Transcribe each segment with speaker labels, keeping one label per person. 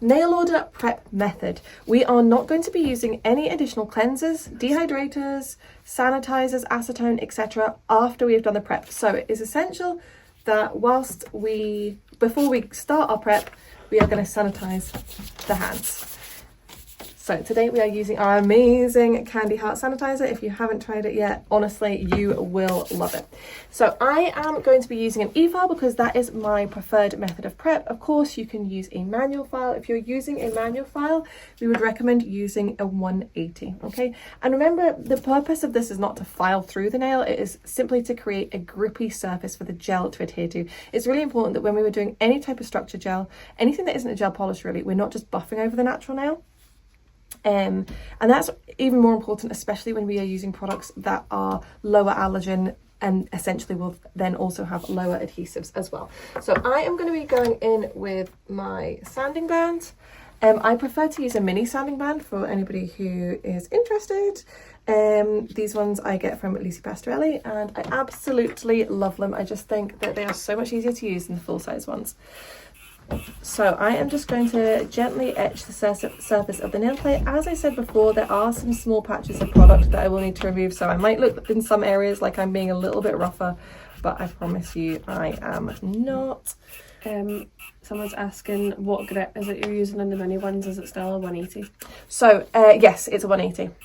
Speaker 1: Nail order prep method. We are not going to be using any additional cleansers, dehydrators, sanitizers, acetone, etc. after we have done the prep. So it is essential that before we start our prep, we are going to sanitize the hands. So today we are using our amazing Candy Heart sanitizer. If you haven't tried it yet, honestly, you will love it. So I am going to be using an e-file because that is my preferred method of prep. Of course, you can use a manual file. If you're using a manual file, we would recommend using a 180, okay? And remember, the purpose of this is not to file through the nail. It is simply to create a grippy surface for the gel to adhere to. It's really important that when we were doing any type of structure gel, anything that isn't a gel polish really, we're not just buffing over the natural nail. And that's even more important, especially when we are using products that are lower allergen and essentially will then also have lower adhesives as well. So I am going to be going in with my sanding band. I prefer to use a mini sanding band for anybody who is interested. These ones I get from Lucy Pastorelli and I absolutely love them. I just think that they are so much easier to use than the full size ones. So I am just going to gently etch the surface of the nail plate. As I said before, there are some small patches of product that I will need to remove, so I might look in some areas like I'm being a little bit rougher, but I promise you I am not.
Speaker 2: Someone's asking what grit is it you're using in the mini ones. Is it still a 180?
Speaker 1: So yes, it's a 180.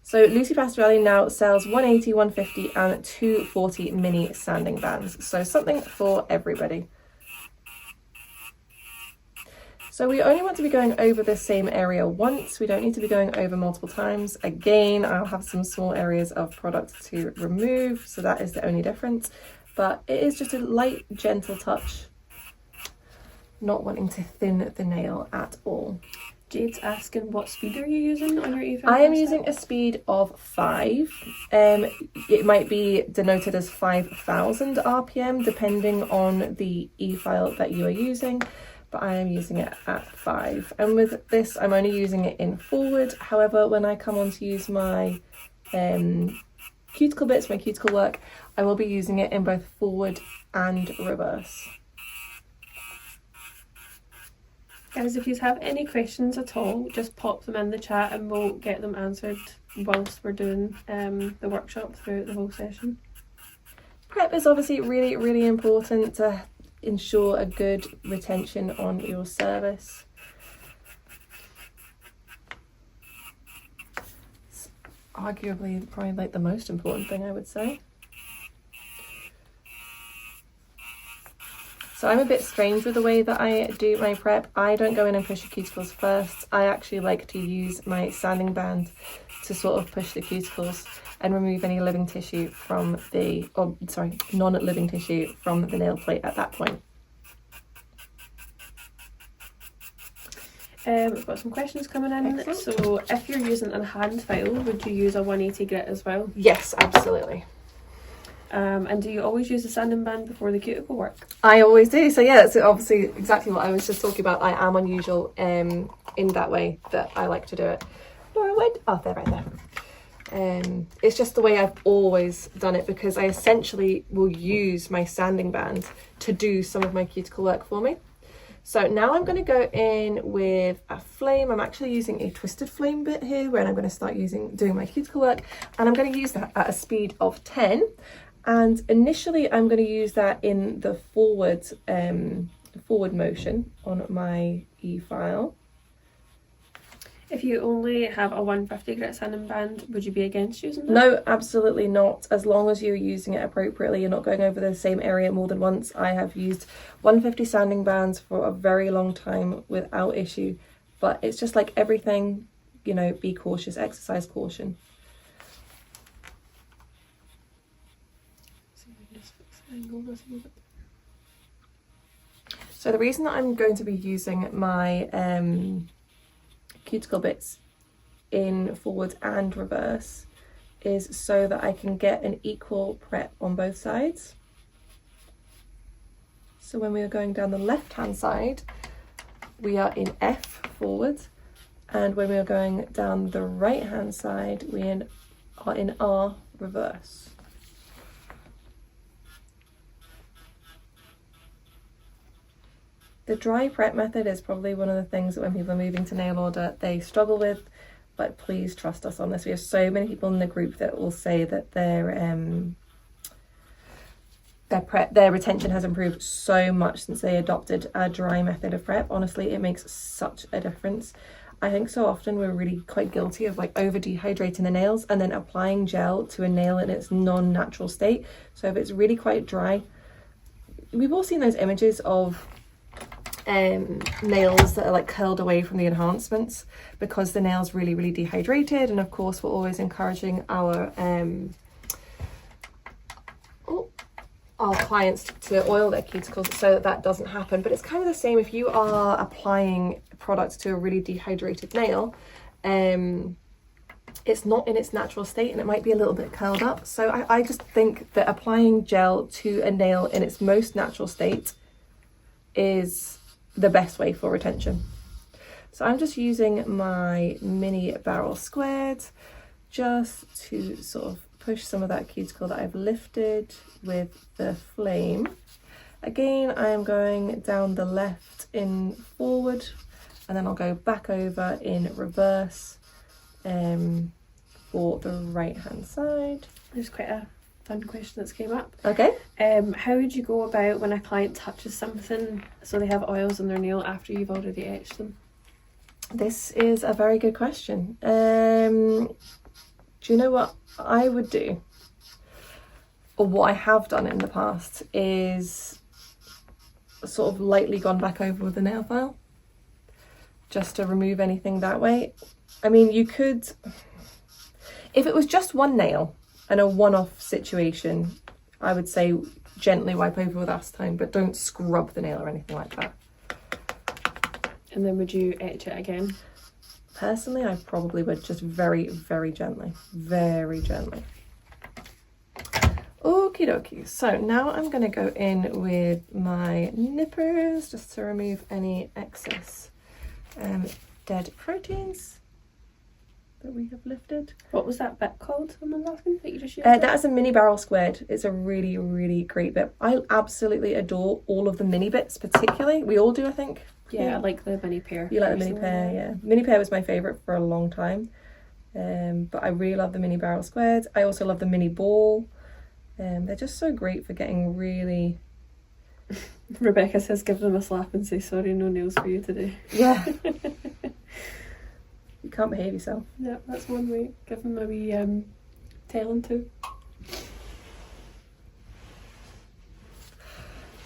Speaker 1: So Lucy Pastorelli now sells 180, 150 and 240 mini sanding bands. So something for everybody. So we only want to be going over the same area once. We don't need to be going over multiple times. Again, I'll have some small areas of product to remove, so that is the only difference. But it is just a light, gentle touch, not wanting to thin the nail at all.
Speaker 2: Jade's asking what speed are you using on your e-file?
Speaker 1: I am using a speed of 5. It might be denoted as 5,000 RPM depending on the e-file that you are using. But I am using it at 5, and with this I'm only using it in forward. However, when I come on to use my cuticle bits, my cuticle work, I will be using it in both forward and reverse.
Speaker 2: Guys, if you have any questions at all, just pop them in the chat and we'll get them answered whilst we're doing the workshop throughout the whole session.
Speaker 1: Prep is obviously really, really important to ensure a good retention on your service. It's arguably probably like the most important thing, I would say. So I'm a bit strange with the way that I do my prep. I don't go in and push the cuticles first. I actually like to use my sanding band to sort of push the cuticles and remove any living tissue from the, non-living tissue from the nail plate at that point.
Speaker 2: We've got some questions coming in. Excellent. So if you're using a hand file, would you use a 180 grit as well?
Speaker 1: Yes, absolutely.
Speaker 2: And do you always use the sanding band before the cuticle work?
Speaker 1: I always do. So yeah, it's obviously exactly what I was just talking about. I am unusual in that way that I like to do it. Laura, they're right there. It's just the way I've always done it because I essentially will use my sanding band to do some of my cuticle work for me. So now I'm going to go in with a flame. I'm actually using a twisted flame bit here where I'm going to start doing my cuticle work, and I'm going to use that at a speed of 10. And initially I'm going to use that in the forward motion on my e-file.
Speaker 2: If you only have a 150 grit sanding band, would you be against using that?
Speaker 1: No, absolutely not. As long as you're using it appropriately, you're not going over the same area more than once. I have used 150 sanding bands for a very long time without issue. But it's just like everything, you know, be cautious, exercise caution. So the reason that I'm going to be using my cuticle bits in forward and reverse is so that I can get an equal prep on both sides. So when we are going down the left hand side, we are in F forward, and when we are going down the right hand side, we are in R reverse. The dry prep method is probably one of the things that when people are moving to nail order, they struggle with, but please trust us on this. We have so many people in the group that will say that their retention has improved so much since they adopted a dry method of prep. Honestly, it makes such a difference. I think so often we're really quite guilty of like over dehydrating the nails and then applying gel to a nail in its non-natural state. So if it's really quite dry, we've all seen those images of nails that are like curled away from the enhancements because the nail's really dehydrated. And of course we're always encouraging our clients to oil their cuticles so that doesn't happen. But it's kind of the same if you are applying products to a really dehydrated nail. It's not in its natural state and it might be a little bit curled up. So I just think that applying gel to a nail in its most natural state is the best way for retention. So I'm just using my mini barrel squared just to sort of push some of that cuticle that I've lifted with the flame. Again, I am going down the left in forward and then I'll go back over in reverse for the right hand side.
Speaker 2: There's quite a fun question that's came up.
Speaker 1: Okay.
Speaker 2: How would you go about when a client touches something so they have oils on their nail after you've already etched them?
Speaker 1: This is a very good question. Do you know what I would do? Or what I have done in the past is sort of lightly gone back over with a nail file just to remove anything that way. I mean, you could, if it was just one nail and a one-off situation, I would say gently wipe over with acetone, but don't scrub the nail or anything like that.
Speaker 2: And then would you etch it again?
Speaker 1: Personally, I probably would, just very gently, very gently. Okie dokie, so now I'm going to go in with my nippers just to remove any excess dead proteins that we have lifted.
Speaker 2: What was that bit called, someone's asking, that you just used?
Speaker 1: That is a mini barrel squared. It's a really great bit. I absolutely adore all of the mini bits, particularly. We all do, I think.
Speaker 2: Yeah, I like the mini pear.
Speaker 1: You like the mini pear, yeah. Mini pear was my favourite for a long time. But I really love the mini barrel squared. I also love the mini ball. They're just so great for getting really...
Speaker 2: Rebecca says give them a slap and say sorry, no nails for you today.
Speaker 1: Yeah. You can't behave yourself.
Speaker 2: Yeah, that's one way. Give them a wee telling to.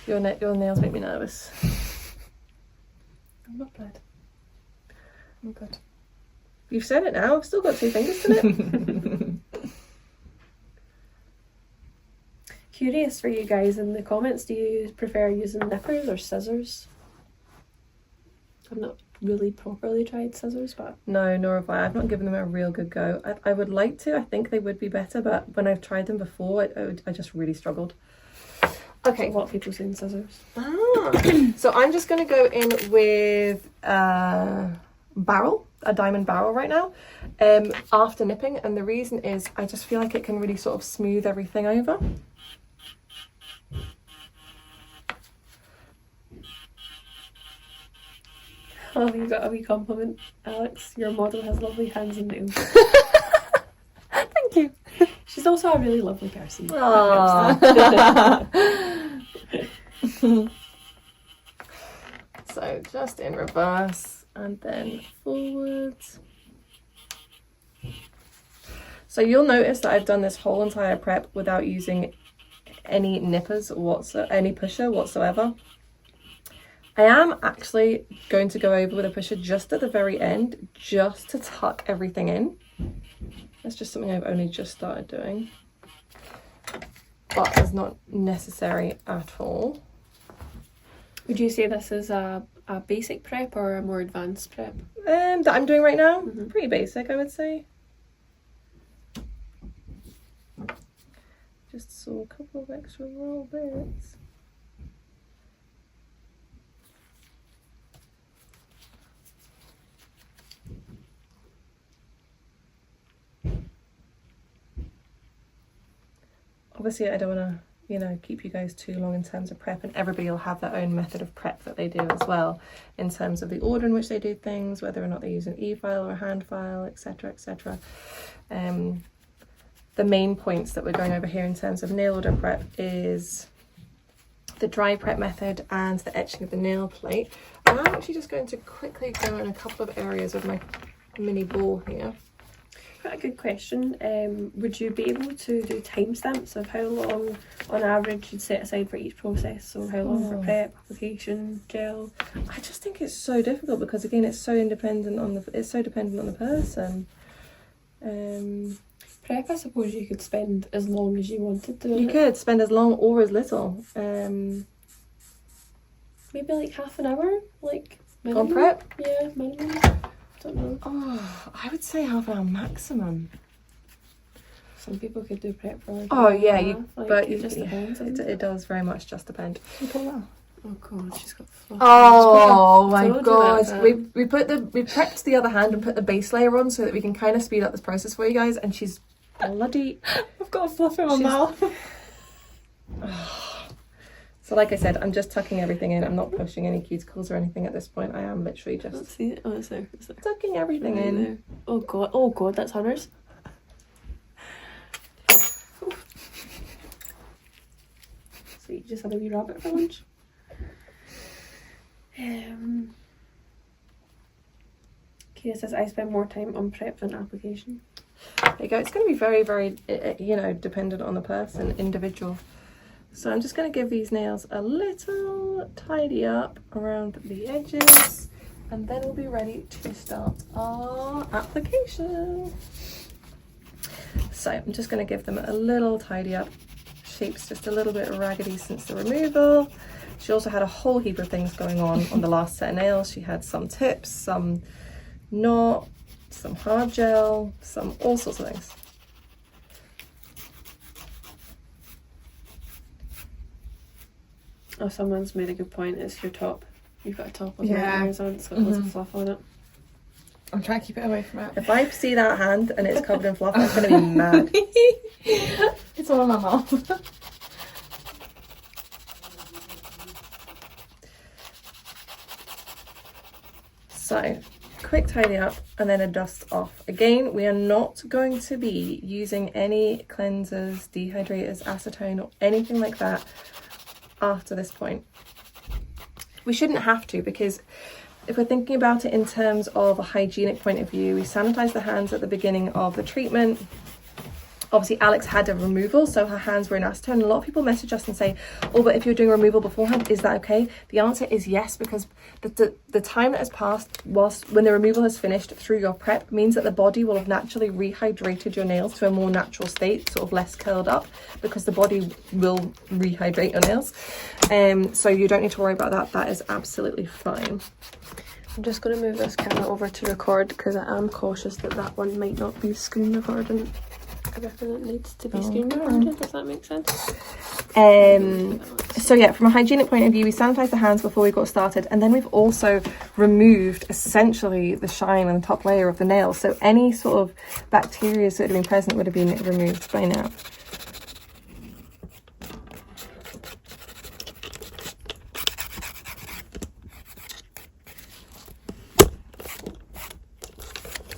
Speaker 1: Your nails make me nervous.
Speaker 2: I'm not bad. I'm good.
Speaker 1: You've said it now. I've still got 2 fingers to it.
Speaker 2: Curious for you guys in the comments, do you prefer using nippers or scissors? I've not really properly tried scissors, but...
Speaker 1: No, nor have I. I've not given them a real good go. I would like to. I think they would be better, but when I've tried them before, I just really struggled. Okay.
Speaker 2: A lot of people saying scissors.
Speaker 1: So I'm just going to go in with a diamond barrel right now, after nipping, and the reason is I just feel like it can really sort of smooth everything over.
Speaker 2: Oh, you got a wee compliment, Alex. Your model has lovely hands and nails.
Speaker 1: Thank you.
Speaker 2: She's also a really lovely person.
Speaker 1: So just in reverse and then forwards. So you'll notice that I've done this whole entire prep without using any nippers any pusher whatsoever. I am actually going to go over with a pusher just at the very end, just to tuck everything in. That's just something I've only just started doing, but it's not necessary at all.
Speaker 2: Would you say this is a basic prep or a more advanced prep?
Speaker 1: That I'm doing right now?
Speaker 2: Mm-hmm.
Speaker 1: Pretty basic, I would say. Just saw a couple of extra little bits. Obviously I don't want to you know, keep you guys too long in terms of prep, and everybody will have their own method of prep that they do as well, in terms of the order in which they do things, whether or not they use an e-file or a hand file, etc, etc. The main points that we're going over here in terms of nail order prep is the dry prep method and the etching of the nail plate. And I'm actually just going to quickly go in a couple of areas with my mini ball here.
Speaker 2: Quite a good question. Would you be able to do timestamps of how long on average you'd set aside for each process? So how long for prep, application, gel?
Speaker 1: I just think it's so difficult because again it's so dependent on the person.
Speaker 2: Prep, I suppose you could spend as long as you wanted to.
Speaker 1: You could spend as long or as little.
Speaker 2: Maybe like half an hour, like minimum.
Speaker 1: On prep?
Speaker 2: Yeah, minimum. Don't know.
Speaker 1: Oh, I would say half an hour maximum.
Speaker 2: Some people could do prep for like.
Speaker 1: Oh yeah,
Speaker 2: it just depends.
Speaker 1: It does very much just depend.
Speaker 2: Oh god, she's got fluff.
Speaker 1: Oh my god,
Speaker 2: we
Speaker 1: we prepped the other hand and put the base layer on so that we can kind of speed up this process for you guys, and she's bloody.
Speaker 2: I've got a fluff in my mouth.
Speaker 1: So like I said, I'm just tucking everything in. I'm not pushing any cuticles or anything at this point. I am literally just
Speaker 2: Let's see. Oh, it's there.
Speaker 1: tucking everything in.
Speaker 2: There. Oh god, that's Hunter's. So you just had a wee rabbit for lunch. Kia says I spend more time on prep than application.
Speaker 1: There you go. It's going to be very, very, you know, dependent on the person, individual. So I'm just going to give these nails a little tidy up around the edges, and then we'll be ready to start our application. So I'm just going to give them a little tidy up. Shape's just a little bit raggedy since the removal. She also had a whole heap of things going on the last set of nails. She had some tips, some not, some hard gel, some all sorts of things.
Speaker 2: Oh, someone's made a good point. It's your top. You've got a top with
Speaker 1: Yeah.
Speaker 2: layers on. It's got loads of fluff on it.
Speaker 3: I'm trying to keep it away from it.
Speaker 1: If I see that hand and it's covered in fluff, I'm going to be mad.
Speaker 3: It's all in my mouth.
Speaker 1: So, quick tidy up and then a dust off. Again, we are not going to be using any cleansers, dehydrators, acetone or anything like that after this point. We shouldn't have to, because if we're thinking about it in terms of a hygienic point of view, we sanitize the hands at the beginning of the treatment. Obviously Alex had a removal, so her hands were in acetone, and a lot of people message us and say, oh, but if you're doing removal beforehand, is that okay? The answer is yes, because the time that has passed when the removal has finished through your prep means that the body will have naturally rehydrated your nails to a more natural state, sort of less curled up, because the body will rehydrate your nails. So you don't need to worry about that. That is absolutely fine.
Speaker 2: I'm just going to move this camera over to record because I am cautious that that one might not be screen recording everything that needs to be screen recorded. Does that make sense?
Speaker 1: So yeah, from a hygienic point of view, we sanitized the hands before we got started, and then we've also removed essentially the shine on the top layer of the nail, so any sort of bacteria that would have been present would have been removed by now.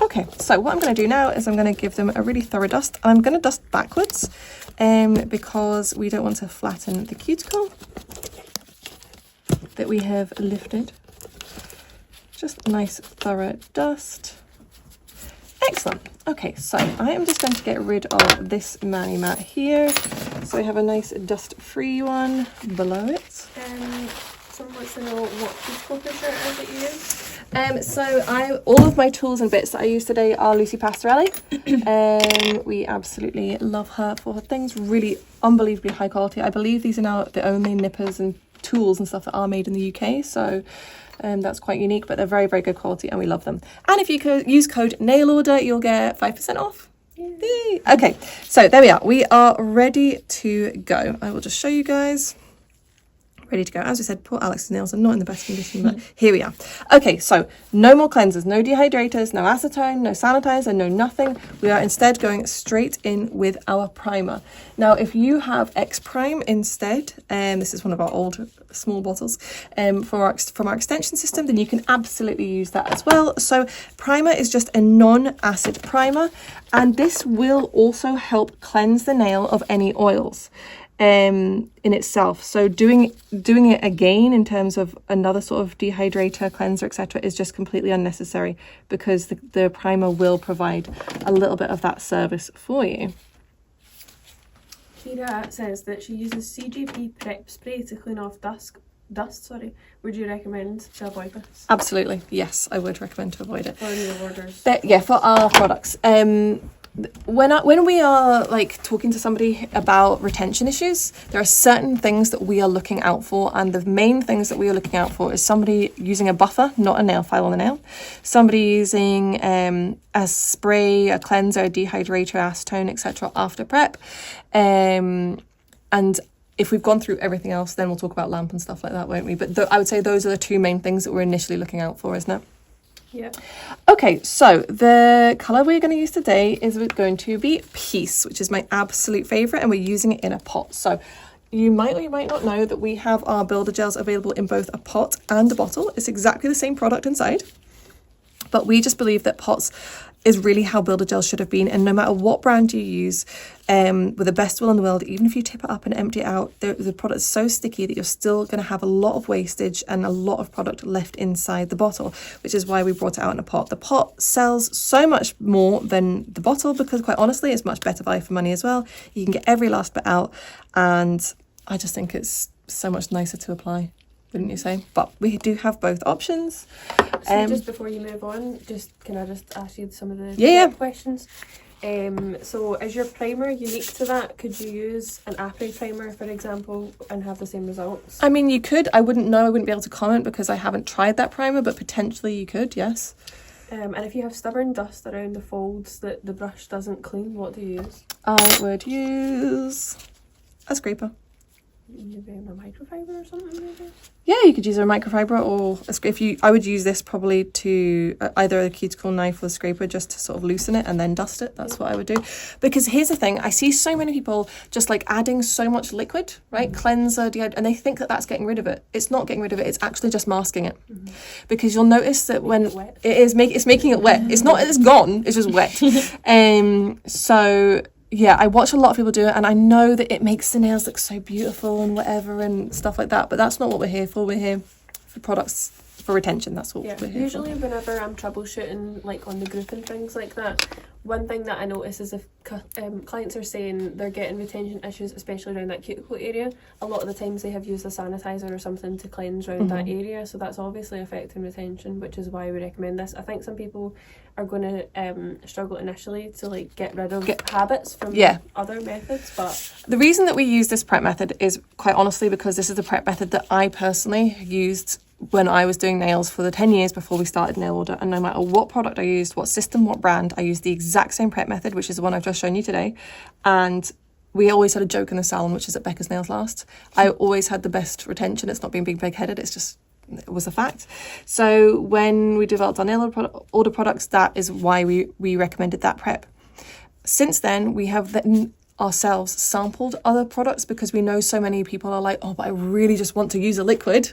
Speaker 1: Okay, so what I'm going to do now is I'm going to give them a really thorough dust. I'm going to dust backwards because we don't want to flatten the cuticle that we have lifted. Just a nice thorough dust. Excellent. Okay, so I am just going to get rid of this mani mat here. So I have a nice dust-free one below it.
Speaker 2: Someone wants to know what cuticle pusher it is that you use.
Speaker 1: So all of my tools and bits that I use today are Lucy Pastorelli. We absolutely love her for her things, really unbelievably high quality. I believe these are now the only nippers and tools and stuff that are made in the UK, so that's quite unique, but they're very, very good quality and we love them. And if you use code NAILORDER, you'll get 5% off. Yay. Okay, so there we are. We are ready to go. I will just show you guys. ready to go. As we said, poor Alex's nails are not in the best condition, but here we are. Okay, so no more cleansers, no dehydrators, no acetone, no sanitizer, no nothing. We are instead going straight in with our primer. Now, if you have X Prime instead, and this is one of our old small bottles from our extension system, then you can absolutely use that as well. So primer is just a non-acid primer, and this will also help cleanse the nail of any oils in itself. So doing it again in terms of another sort of dehydrator, cleanser, etc. is just completely unnecessary, because the primer will provide a little bit of that service for you.
Speaker 2: Kira says that she uses CGP prep spray to clean off dust. Would you recommend to avoid this?
Speaker 1: Absolutely, yes, I would recommend to avoid it.
Speaker 2: For your orders?
Speaker 1: Yeah, for our products. When we are like talking to somebody about retention issues, there are certain things that we are looking out for, and the main things that we are looking out for is somebody using a buffer, not a nail file on the nail, somebody using a spray, a cleanser, a dehydrator, acetone, etc. after prep, and if we've gone through everything else, then we'll talk about lamp and stuff like that, won't we? But I would say those are the two main things that we're initially looking out for, isn't it?
Speaker 2: Yeah.
Speaker 1: Okay, so the colour we're going to use today is going to be Peace, which is my absolute favourite, and we're using it in a pot. So you might or you might not know that we have our builder gels available in both a pot and a bottle. It's exactly the same product inside, but we just believe that pots is really how builder gels should have been, and no matter what brand you use, with the best will in the world, even if you tip it up and empty it out, the product's so sticky that you're still going to have a lot of wastage and a lot of product left inside the bottle, which is why we brought it out in a pot. The pot sells so much more than the bottle, because quite honestly it's much better value for money as well. You can get every last bit out, and I just think it's so much nicer to apply, wouldn't you say? But we do have both options.
Speaker 2: So just before you move on, can I just ask you some of the questions? So is your primer unique to that? Could you use an Après primer, for example, and have the same results?
Speaker 1: I mean, you could. I wouldn't know. I wouldn't be able to comment because I haven't tried that primer, but potentially you could, yes.
Speaker 2: And if you have stubborn dust around the folds that the brush doesn't clean, what do you use?
Speaker 1: I would use a scraper.
Speaker 2: Maybe a microfiber or something, maybe?
Speaker 1: Yeah, you could use a microfiber, or I would use this probably to either a cuticle knife or a scraper, just to sort of loosen it and then dust it. That's what I would do. Because here's the thing, I see so many people just like adding so much liquid, right? Cleanser, and they think that that's getting rid of it. It's not getting rid of it. It's actually just masking it. Because you'll notice that when it's making it wet. It's not. It's gone. It's just wet. So. Yeah, I watch a lot of people do it, and I know that it makes the nails look so beautiful and whatever and stuff like that, but that's not what we're here for. We're here for products for retention. That's what we're here
Speaker 2: usually
Speaker 1: for.
Speaker 2: Whenever I'm troubleshooting like on the group and things like that, one thing that I notice is if clients are saying they're getting retention issues, especially around that cuticle area, a lot of the times they have used a sanitizer or something to cleanse around that area, so that's obviously affecting retention, which is why we recommend this. I think some people are going to struggle initially to like get rid of habits from other methods, but
Speaker 1: the reason that we use this prep method is quite honestly because this is the prep method that I personally used when I was doing nails for the 10 years before we started Nail Order, and no matter what product I used, what system, what brand, I used the exact same prep method, which is the one I've just shown you today. And we always had a joke in the salon, which is that Becca's Nails last. I always had the best retention. It's not being big-headed, it was a fact. So when we developed our Nail Order products, that is why we recommended that prep. Since then, we have ourselves sampled other products because we know so many people are like, oh, but I really just want to use a liquid.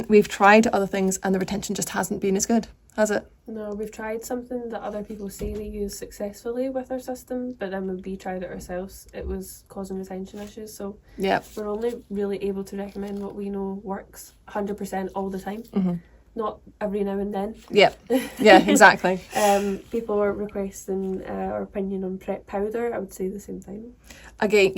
Speaker 1: We've tried other things and the retention just hasn't been as good, has it?
Speaker 2: No, we've tried something that other people say they use successfully with our system, but then when we tried it ourselves, it was causing retention issues. So we're only really able to recommend what we know works 100% all the time. Not every now and then. Yeah,
Speaker 1: exactly.
Speaker 2: People are requesting our opinion on prep powder. I would say the same thing.
Speaker 1: Again,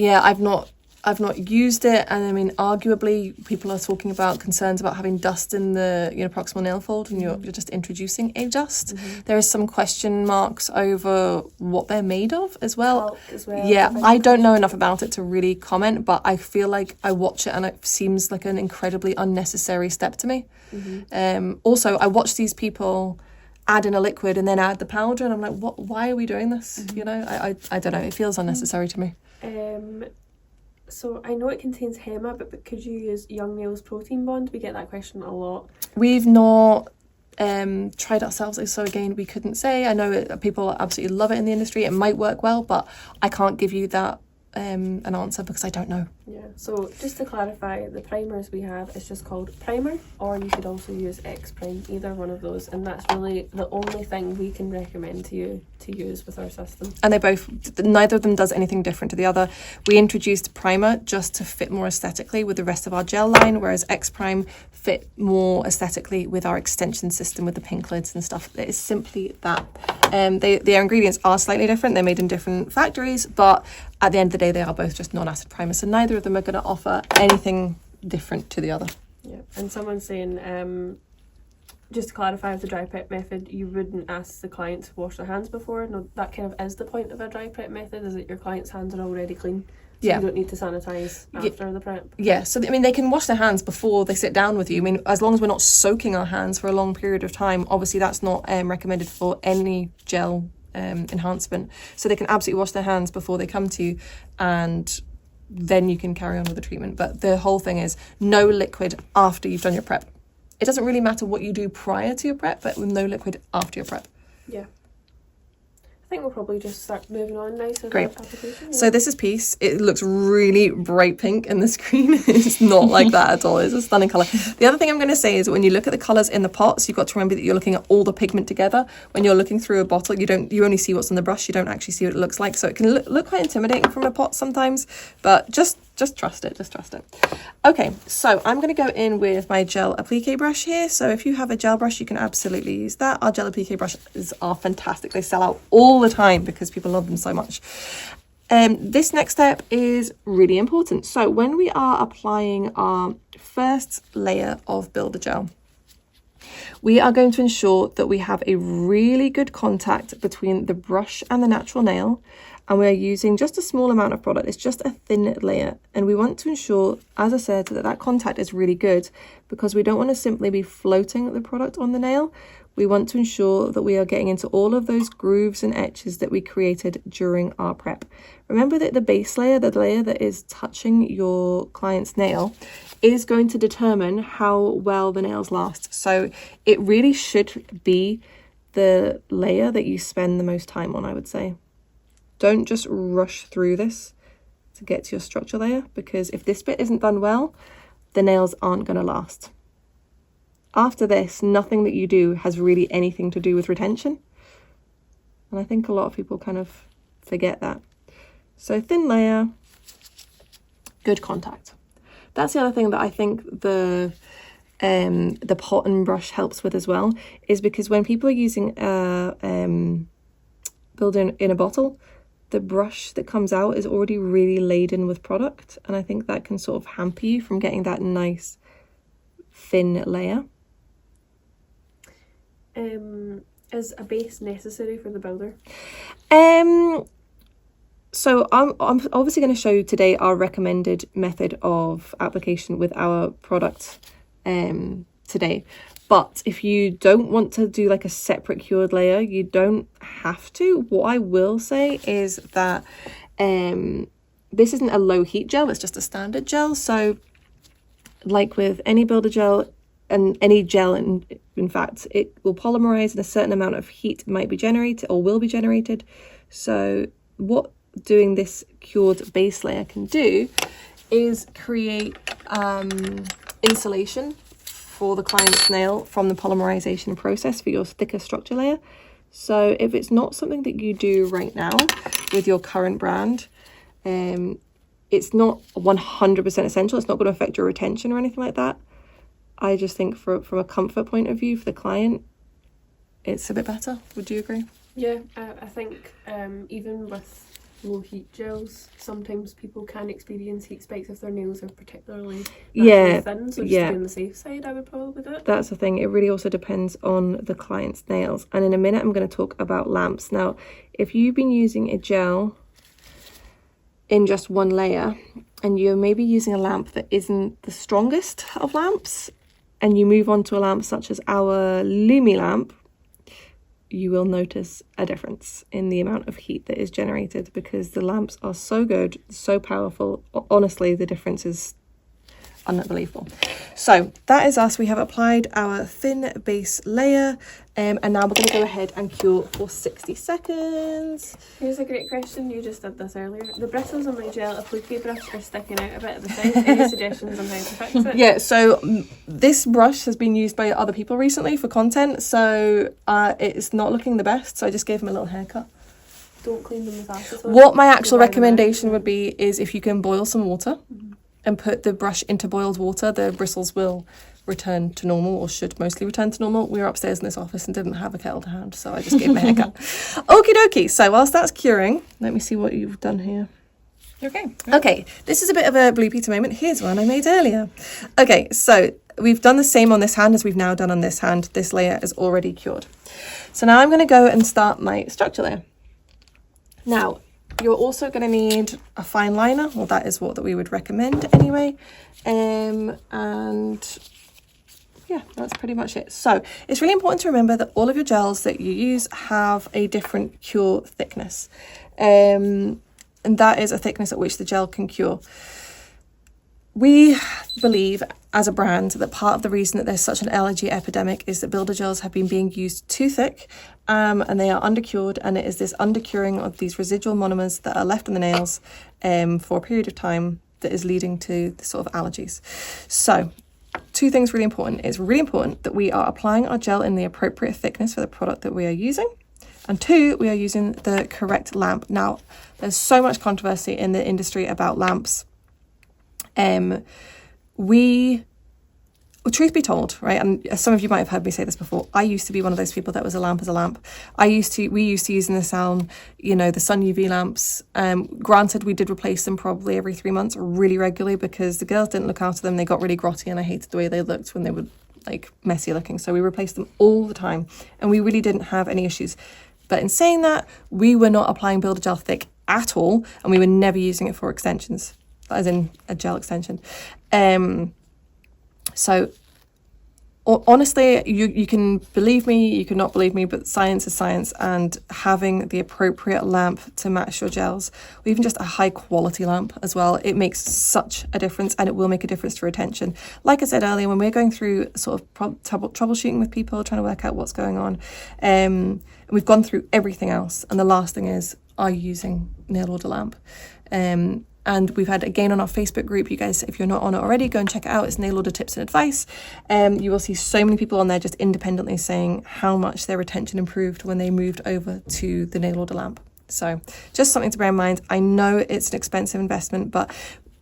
Speaker 1: I've not used it, and I mean, arguably, people are talking about concerns about having dust in the proximal nail fold, and you're just introducing a dust. There is some question marks over what they're made of as well.
Speaker 2: Talc as well.
Speaker 1: Yeah, I don't know enough about it to really comment, but I feel like I watch it and it seems like an incredibly unnecessary step to me. Also, I watch these people add in a liquid and then add the powder, and I'm like, why are we doing this? I don't know, it feels unnecessary to me.
Speaker 2: So I know it contains henna, but could you use Young Nails Protein Bond? We get that question a lot.
Speaker 1: We've not tried ourselves, so again, we couldn't say. I know people absolutely love it in the industry. It might work well, but I can't give you that an answer because I don't know.
Speaker 2: Yeah, so just to clarify, the primers we have is just called primer, or you could also use X Prime, either one of those, and that's really the only thing we can recommend to you to use with our system.
Speaker 1: And neither of them does anything different to the other. We introduced primer just to fit more aesthetically with the rest of our gel line, whereas X Prime fit more aesthetically with our extension system with the pink lids and stuff. It is simply that. Their ingredients are slightly different. They're made in different factories, but at the end of the day, they are both just non-acid primers. So neither of them are going to offer anything different to the other.
Speaker 2: Yeah, and someone's saying, just to clarify, with the dry prep method, you wouldn't ask the client to wash their hands before. No, that kind of is the point of a dry prep method, is that your client's hands are already clean. So
Speaker 1: Yeah.
Speaker 2: you don't need to sanitize after the prep.
Speaker 1: Yeah, so I mean, they can wash their hands before they sit down with you. I mean, as long as we're not soaking our hands for a long period of time, obviously that's not recommended for any gel enhancement. So they can absolutely wash their hands before they come to you, and then you can carry on with the treatment. But the whole thing is no liquid after you've done your prep. It doesn't really matter what you do prior to your prep, but with no liquid after your prep.
Speaker 2: Yeah. I think we'll probably just start moving on now to
Speaker 1: Great.
Speaker 2: the application.
Speaker 1: So this is Peace. It looks really bright pink in the screen. It's not like that at all. It's a stunning colour. The other thing I'm going to say is when you look at the colours in the pots, you've got to remember that you're looking at all the pigment together. When you're looking through a bottle, you only see what's on the brush. You don't actually see what it looks like. So it can look quite intimidating from a pot sometimes, but just trust it. Just trust it. Okay, so I'm going to go in with my gel applique brush here. So if you have a gel brush, you can absolutely use that. Our gel applique brushes are fantastic. They sell out all the time because people love them so much. This next step is really important. So when we are applying our first layer of builder gel, we are going to ensure that we have a really good contact between the brush and the natural nail, and we're using just a small amount of product. It's just a thin layer, and we want to ensure, as I said, that contact is really good, because we don't want to simply be floating the product on the nail. We want to ensure that we are getting into all of those grooves and etches that we created during our prep. Remember that the base layer, the layer that is touching your client's nail, is going to determine how well the nails last. So it really should be the layer that you spend the most time on, I would say. Don't just rush through this to get to your structure layer, because if this bit isn't done well, the nails aren't going to last. After this, nothing that you do has really anything to do with retention. And I think a lot of people kind of forget that. So thin layer, good contact. That's the other thing that I think the pot and brush helps with as well, is because when people are using building in a bottle, the brush that comes out is already really laden with product, and I think that can sort of hamper you from getting that nice thin layer.
Speaker 2: Is a base necessary for the builder?
Speaker 1: So I'm obviously going to show you today our recommended method of application with our product today. But if you don't want to do like a separate cured layer, you don't have to. What I will say is that this isn't a low heat gel, it's just a standard gel. So like with any builder gel and any gel, in fact, it will polymerize and a certain amount of heat might be generated or will be generated. So what doing this cured base layer can do is create insulation for the client's nail from the polymerization process for your thicker structure layer. So if it's not something that you do right now with your current brand, it's not 100% essential. It's not going to affect your retention or anything like that. I just think from a comfort point of view for the client, it's a bit better. Would you agree?
Speaker 2: Yeah, I think even with low heat gels, sometimes people can experience heat spikes if their nails are particularly thin, so just on the safe side, I would probably do it. That's
Speaker 1: the thing, it really also depends on the client's nails. And in a minute I'm going to talk about lamps. Now, if you've been using a gel in just one layer and you're maybe using a lamp that isn't the strongest of lamps, and you move on to a lamp such as our Lumi lamp, you will notice a difference in the amount of heat that is generated, because the lamps are so good, so powerful. Honestly, the difference is unbelievable. So that is us. We have applied our thin base layer, and now we're going to go ahead and cure for 60 seconds.
Speaker 2: Here's a great question. You just did this earlier. The bristles on my gel applique brush are sticking out a bit at the side. Any suggestions on how to fix it?
Speaker 1: Yeah, so this brush has been used by other people recently for content, so it's not looking the best, so I just gave him a little haircut.
Speaker 2: Don't clean them with acetone.
Speaker 1: What my actual recommendation would be is if you can boil some water and put the brush into boiled water, the bristles will return to normal, or should mostly return to normal. We were upstairs in this office and didn't have a kettle to hand, so I just gave him a haircut. Okie dokie, so whilst that's curing, let me see what you've done here.
Speaker 3: Okay.
Speaker 1: Okay, this is a bit of a bloopy moment. Here's one I made earlier. Okay, so we've done the same on this hand as we've now done on this hand. This layer is already cured. So now I'm going to go and start my structure layer. Now, you're also going to need a fine liner, well, that is what we would recommend anyway. And yeah, that's pretty much it. So it's really important to remember that all of your gels that you use have a different cure thickness. And that is a thickness at which the gel can cure. We believe as a brand that part of the reason that there's such an allergy epidemic is that builder gels have been being used too thick, and they are undercured, and it is this undercuring of these residual monomers that are left in the nails for a period of time that is leading to the sort of allergies. So two things really important. It's really important that we are applying our gel in the appropriate thickness for the product that we are using. And two, we are using the correct lamp. Now, there's so much controversy in the industry about lamps. Truth be told, right, and some of you might have heard me say this before, I used to be one of those people that was a lamp as a lamp. We used to use in the salon, the sun UV lamps. Granted, we did replace them probably every 3 months really regularly, because the girls didn't look after them. They got really grotty and I hated the way they looked when they were like messy looking. So we replaced them all the time and we really didn't have any issues. But in saying that, we were not applying Builder Gel Thick at all, and we were never using it for extensions, as in a gel extension. So honestly, you can believe me, you can not believe me, but science is science, and having the appropriate lamp to match your gels, or even just a high quality lamp as well, it makes such a difference, and it will make a difference to retention. Like I said earlier, when we're going through sort of troubleshooting with people, trying to work out what's going on, we've gone through everything else, and the last thing is, are you using nail order lamp? And we've had, again, on our Facebook group, you guys, if you're not on it already, go and check it out. It's Nail Order Tips and Advice. You will see so many people on there just independently saying how much their retention improved when they moved over to the nail order lamp. So just something to bear in mind. I know it's an expensive investment, but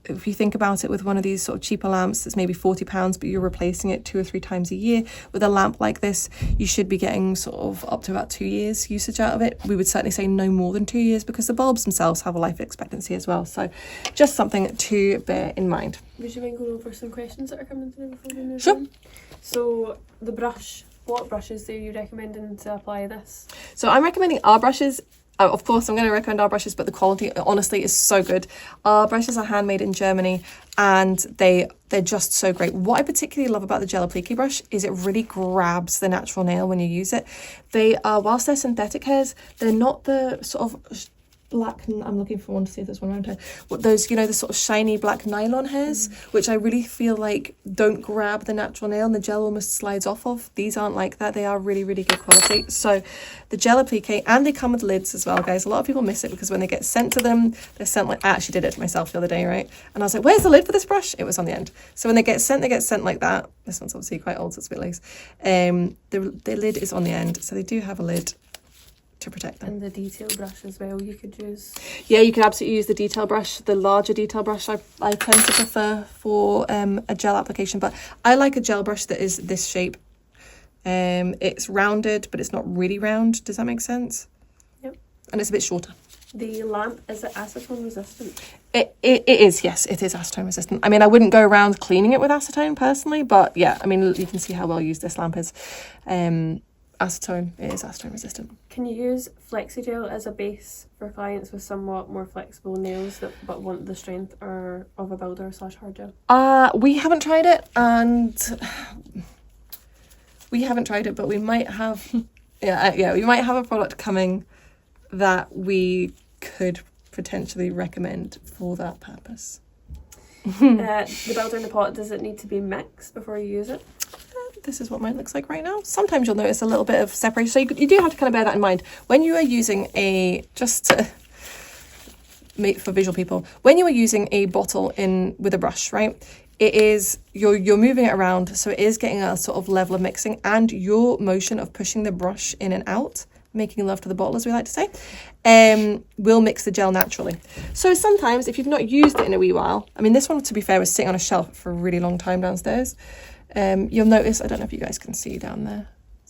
Speaker 1: if you think about it, with one of these sort of cheaper lamps that's maybe £40, but you're replacing it 2 or 3 times a year, with a lamp like this, you should be getting sort of up to about 2 years usage out of it. We would certainly say no more than 2 years, because the bulbs themselves have a life expectancy as well. So just something to bear in mind.
Speaker 2: Would you mind going over some questions that are coming through before we move
Speaker 1: Sure.
Speaker 2: on? So the brush, what brushes are you recommending to apply this?
Speaker 1: So I'm recommending our brushes. Of course, I'm going to recommend our brushes, but the quality, honestly, is so good. Our brushes are handmade in Germany, and they're just so great. What I particularly love about the gel applique brush is it really grabs the natural nail when you use it. They are, whilst they're synthetic hairs, they're not the sort of black, I'm looking for one to see if there's one around here, those, the sort of shiny black nylon hairs, which I really feel like don't grab the natural nail and the gel almost slides off of. These aren't like that. They are really, really good quality. So the gel applique, and they come with lids as well, guys. A lot of people miss it, because when they get sent to them, they're sent like, I actually did it myself the other day, right? And I was like, where's the lid for this brush? It was on the end. So when they get sent like that. This one's obviously quite old, so it's a bit loose. The lid is on the end, so they do have a lid to protect them.
Speaker 2: And the detail brush as well, you could use.
Speaker 1: Yeah, you can absolutely use the detail brush. The larger detail brush I tend to prefer for a gel application, but I like a gel brush that is this shape. It's rounded, but it's not really round. Does that make sense?
Speaker 2: Yep.
Speaker 1: And it's a bit shorter.
Speaker 2: The lamp, is it acetone resistant?
Speaker 1: It is, yes, it is acetone resistant. I mean, I wouldn't go around cleaning it with acetone personally, but yeah, I mean, you can see how well used this lamp is. Acetone, it is acetone resistant.
Speaker 2: Can you use FlexiGel as a base for clients with somewhat more flexible nails but want the strength of a builder / hard gel?
Speaker 1: We haven't tried it, but we might have Yeah, we might have a product coming that we could potentially recommend for that purpose.
Speaker 2: The builder in the pot, does it need to be mixed before you use it?
Speaker 1: This is what mine looks like right now. Sometimes you'll notice a little bit of separation. So you do have to kind of bear that in mind. When you are using just to make for visual people, when you are using a bottle with a brush, right? It is, you're moving it around, so it is getting a sort of level of mixing, and your motion of pushing the brush in and out, making love to the bottle, as we like to say, will mix the gel naturally. So sometimes, if you've not used it in a wee while, I mean, this one, to be fair, was sitting on a shelf for a really long time downstairs. You'll notice, I don't know if you guys can see down there,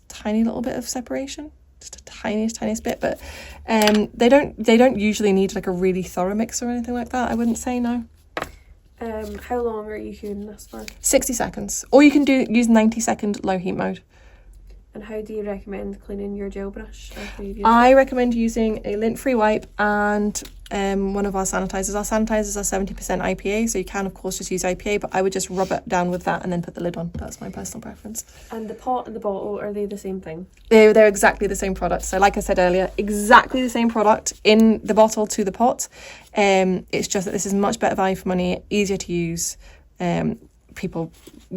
Speaker 1: tiny little bit of separation, just a tiniest bit, but they don't usually need like a really thorough mix or anything like that. I wouldn't say, no.
Speaker 2: How long are you queuing this for?
Speaker 1: 60 seconds, or you can use 90-second low heat mode.
Speaker 2: And how do you recommend cleaning your gel brush after you've used
Speaker 1: I recommend using a lint-free wipe and one of our sanitizers. Our sanitizers are 70% IPA, so you can of course just use IPA, but I would just rub it down with that and then put the lid on. That's my personal preference.
Speaker 2: And the pot and the bottle, are they the same thing?
Speaker 1: They're exactly the same product. So like I said earlier, exactly the same product in the bottle to the pot. It's just that this is much better value for money, easier to use. We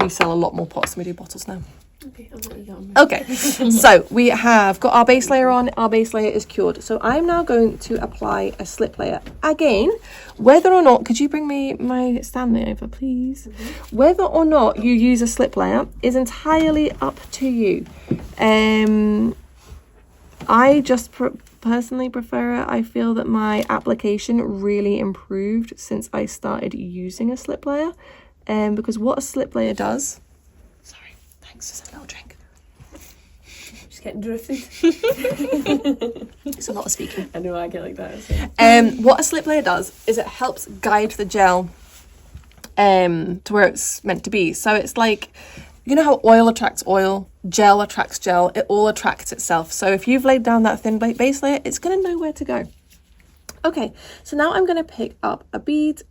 Speaker 1: sell a lot more pots than we do bottles now.
Speaker 2: Okay, I'll let you get on.
Speaker 1: Okay, so we have got our base layer on. Our base layer is cured. So I'm now going to apply a slip layer. Again, whether or not, could you bring me my Stanley over, please? Mm-hmm. Whether or not you use a slip layer is entirely up to you. I just personally prefer it. I feel that my application really improved since I started using a slip layer. Because what a slip layer does... Just a little drink.
Speaker 2: Just getting drifted.
Speaker 1: It's a lot of speaking.
Speaker 2: I know, I get like that. So.
Speaker 1: What a slip layer does is it helps guide the gel to where it's meant to be. So it's like, you know how oil attracts oil, gel attracts gel, it all attracts itself. So if you've laid down that thin base layer, it's going to know where to go. Okay, so now I'm going to pick up a bead.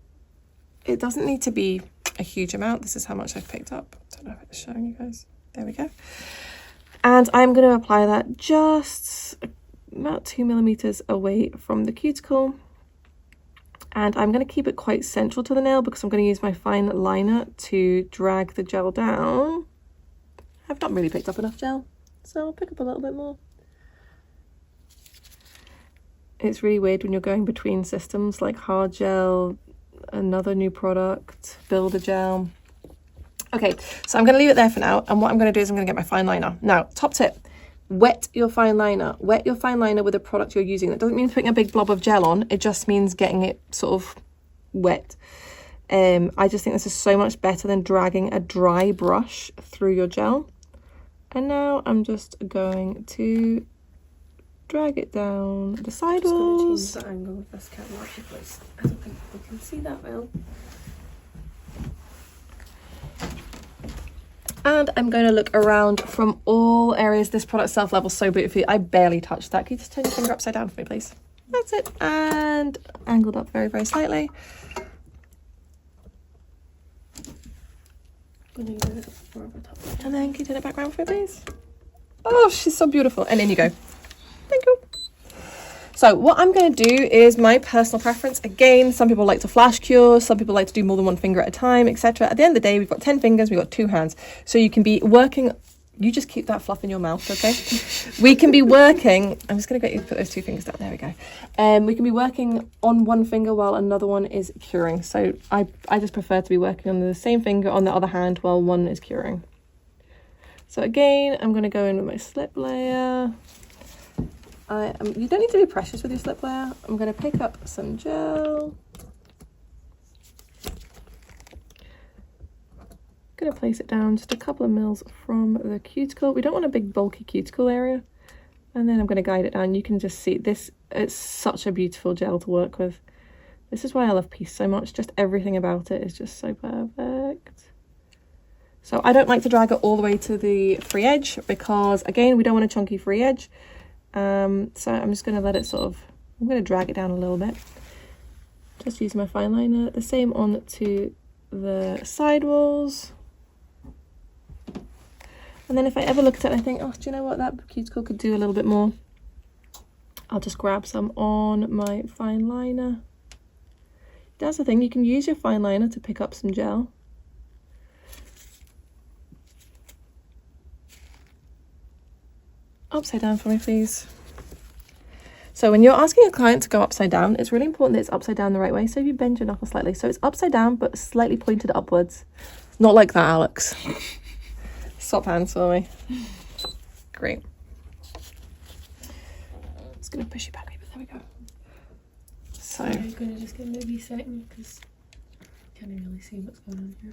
Speaker 1: It doesn't need to be a huge amount. This is how much I've picked up. I don't know if it's showing you guys. There we go. And I'm going to apply that just about 2 millimeters away from the cuticle. And I'm going to keep it quite central to the nail because I'm going to use my fine liner to drag the gel down. I've not really picked up enough gel, so I'll pick up a little bit more. It's really weird when you're going between systems like hard gel, another new product, builder gel. Okay, so I'm going to leave it there for now, and what I'm going to do is I'm going to get my fine liner. Now, top tip, wet your fine liner. Wet your fine liner with the product you're using. That doesn't mean putting a big blob of gel on, it just means getting it sort of wet. I just think this is so much better than dragging a dry brush through your gel. And now I'm just going to drag it down the sidewalls.
Speaker 2: I'm just going to change the angle of this camera because I don't think people can see that well.
Speaker 1: And I'm going to look around from all areas. This product self-levels so beautifully. I barely touched that. Can you just turn your finger upside down for me, please? That's it. And angled up very, very slightly. And then can you turn it back around for me, please? Oh, she's so beautiful. And in you go. Thank you. So what I'm going to do is my personal preference. Again, some people like to flash cure, some people like to do more than one finger at a time, etc. At the end of the day, we've got 10 fingers, we've got 2 hands. So you can be working, you just keep that fluff in your mouth, okay? We can be working, I'm just going to get you to put those 2 fingers down, there we go. We can be working on one finger while another one is curing. So I just prefer to be working on the same finger on the other hand while one is curing. So again, I'm going to go in with my slip layer. You don't need to be precious with your slip layer. I'm going to pick up some gel. I'm going to place it down just a couple of mils from the cuticle. We don't want a big bulky cuticle area. And then I'm going to guide it down. You can just see this. It's such a beautiful gel to work with. This is why I love Peace so much. Just everything about it is just so perfect. So I don't like to drag it all the way to the free edge because, again, we don't want a chunky free edge. So I'm just going to let it I'm going to drag it down a little bit. Just using my fine liner. The same on to the sidewalls. And And then if I ever look at it and I think, oh, do you know what, that cuticle could do a little bit more, I'll just grab some on my fine liner. That's the thing, you can use your fine liner to pick up some gel. Upside down for me, please. So when you're asking a client to go upside down, it's really important that it's upside down the right way. So if you bend your knuckle slightly, so it's upside down but slightly pointed upwards. It's not like that, Alex. Swap hands for me. Great. Just gonna push you back a bit. There we go. So
Speaker 2: I'm gonna just give it a wee second because I can't really see what's going on here.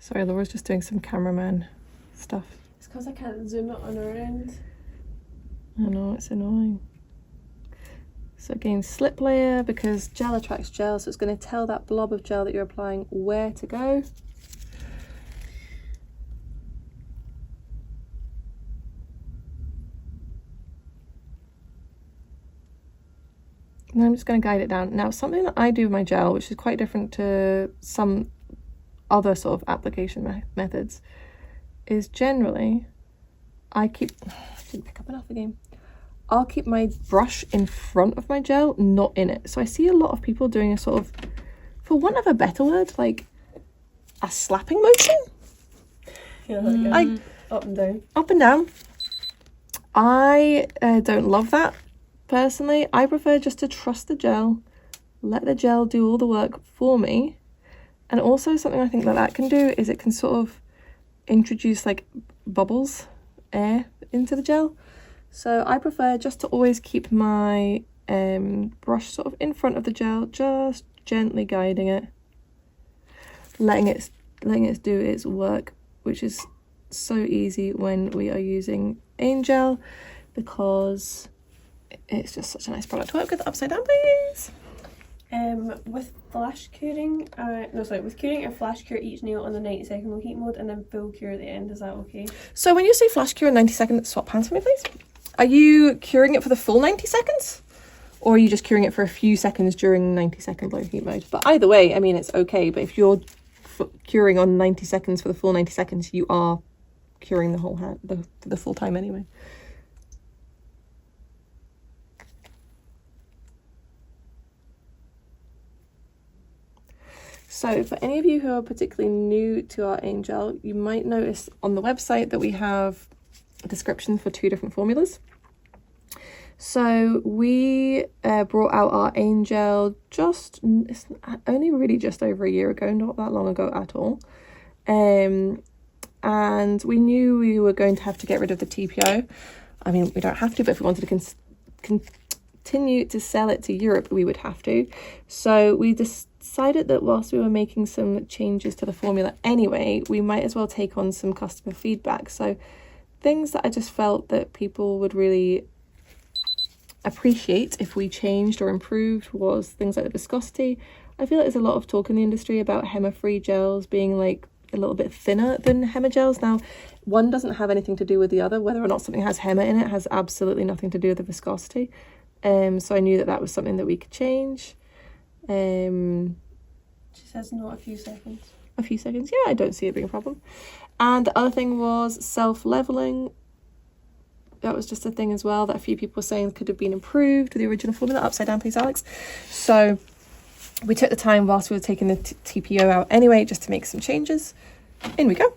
Speaker 1: sorry, Laura's just doing some cameraman stuff.
Speaker 2: It's because I can't zoom it on our end.
Speaker 1: I know, it's annoying. So again, slip layer, because gel attracts gel, so it's going to tell that blob of gel that you're applying where to go. And then I'm just going to guide it down. Now, something that I do with my gel, which is quite different to some other sort of application methods, is generally I didn't pick up enough again. I'll keep my brush in front of my gel, not in it. So I see a lot of people doing a sort of, for want of a better word, like a slapping motion.
Speaker 2: Yeah, up and down.
Speaker 1: Up and down. I don't love that personally. I prefer just to trust the gel, let the gel do all the work for me. And also something I think that can do is it can sort of introduce like bubbles, air into the gel. So I prefer just to always keep my brush sort of in front of the gel, just gently guiding it, letting it do its work, which is so easy when we are using Angel because it's just such a nice product to work with. Upside down, please.
Speaker 2: With flash curing, with curing and flash cure each nail on the 90-second low heat mode and then full cure at the end, is that okay?
Speaker 1: So when you say flash cure in 90 seconds, swap hands for me, please. Are you curing it for the full 90 seconds? Or are you just curing it for a few seconds during 90-second low heat mode? But either way, I mean, it's okay. But if you're curing on 90 seconds for the full 90 seconds, you are curing the whole hand, the full time anyway. So for any of you who are particularly new to our Angel, you might notice on the website that we have a description for 2 different formulas. So we brought out our Angel it's only really just over a year ago, not that long ago at all. And we knew we were going to have to get rid of the TPO. I mean, we don't have to, but if we wanted to continue to sell it to Europe, we would have to. So we decided that whilst we were making some changes to the formula anyway, we might as well take on some customer feedback. So things that I just felt that people would really appreciate if we changed or improved was things like the viscosity. I feel like there's a lot of talk in the industry about HEMA-free gels being like a little bit thinner than HEMA gels. Now, one doesn't have anything to do with the other. Whether or not something has HEMA in it has absolutely nothing to do with the viscosity. So I knew that was something that we could change.
Speaker 2: She says not a few seconds.
Speaker 1: A few seconds, yeah, I don't see it being a problem. And the other thing was self-leveling. That was just a thing as well that a few people were saying could have been improved with the original formula. Upside down, please, Alex. So we took the time whilst we were taking the TPO out anyway, just to make some changes. In we go.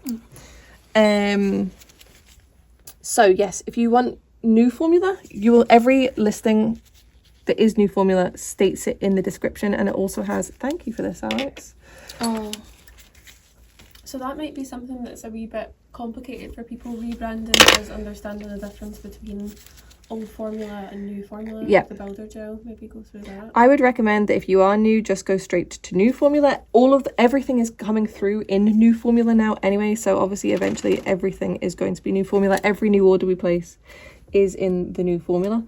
Speaker 1: So yes, if you want new formula, every listing that is new formula states it in the description, and it also has, thank you for this, Alex.
Speaker 2: Oh. So that might be something that's a wee bit complicated for people rebranding, is understanding the difference between old formula and new formula.
Speaker 1: Yeah.
Speaker 2: The builder gel, maybe go through that.
Speaker 1: I would recommend that if you are new, just go straight to new formula. Everything is coming through in new formula now anyway, so obviously eventually everything is going to be new formula. Every new order we place is in the new formula.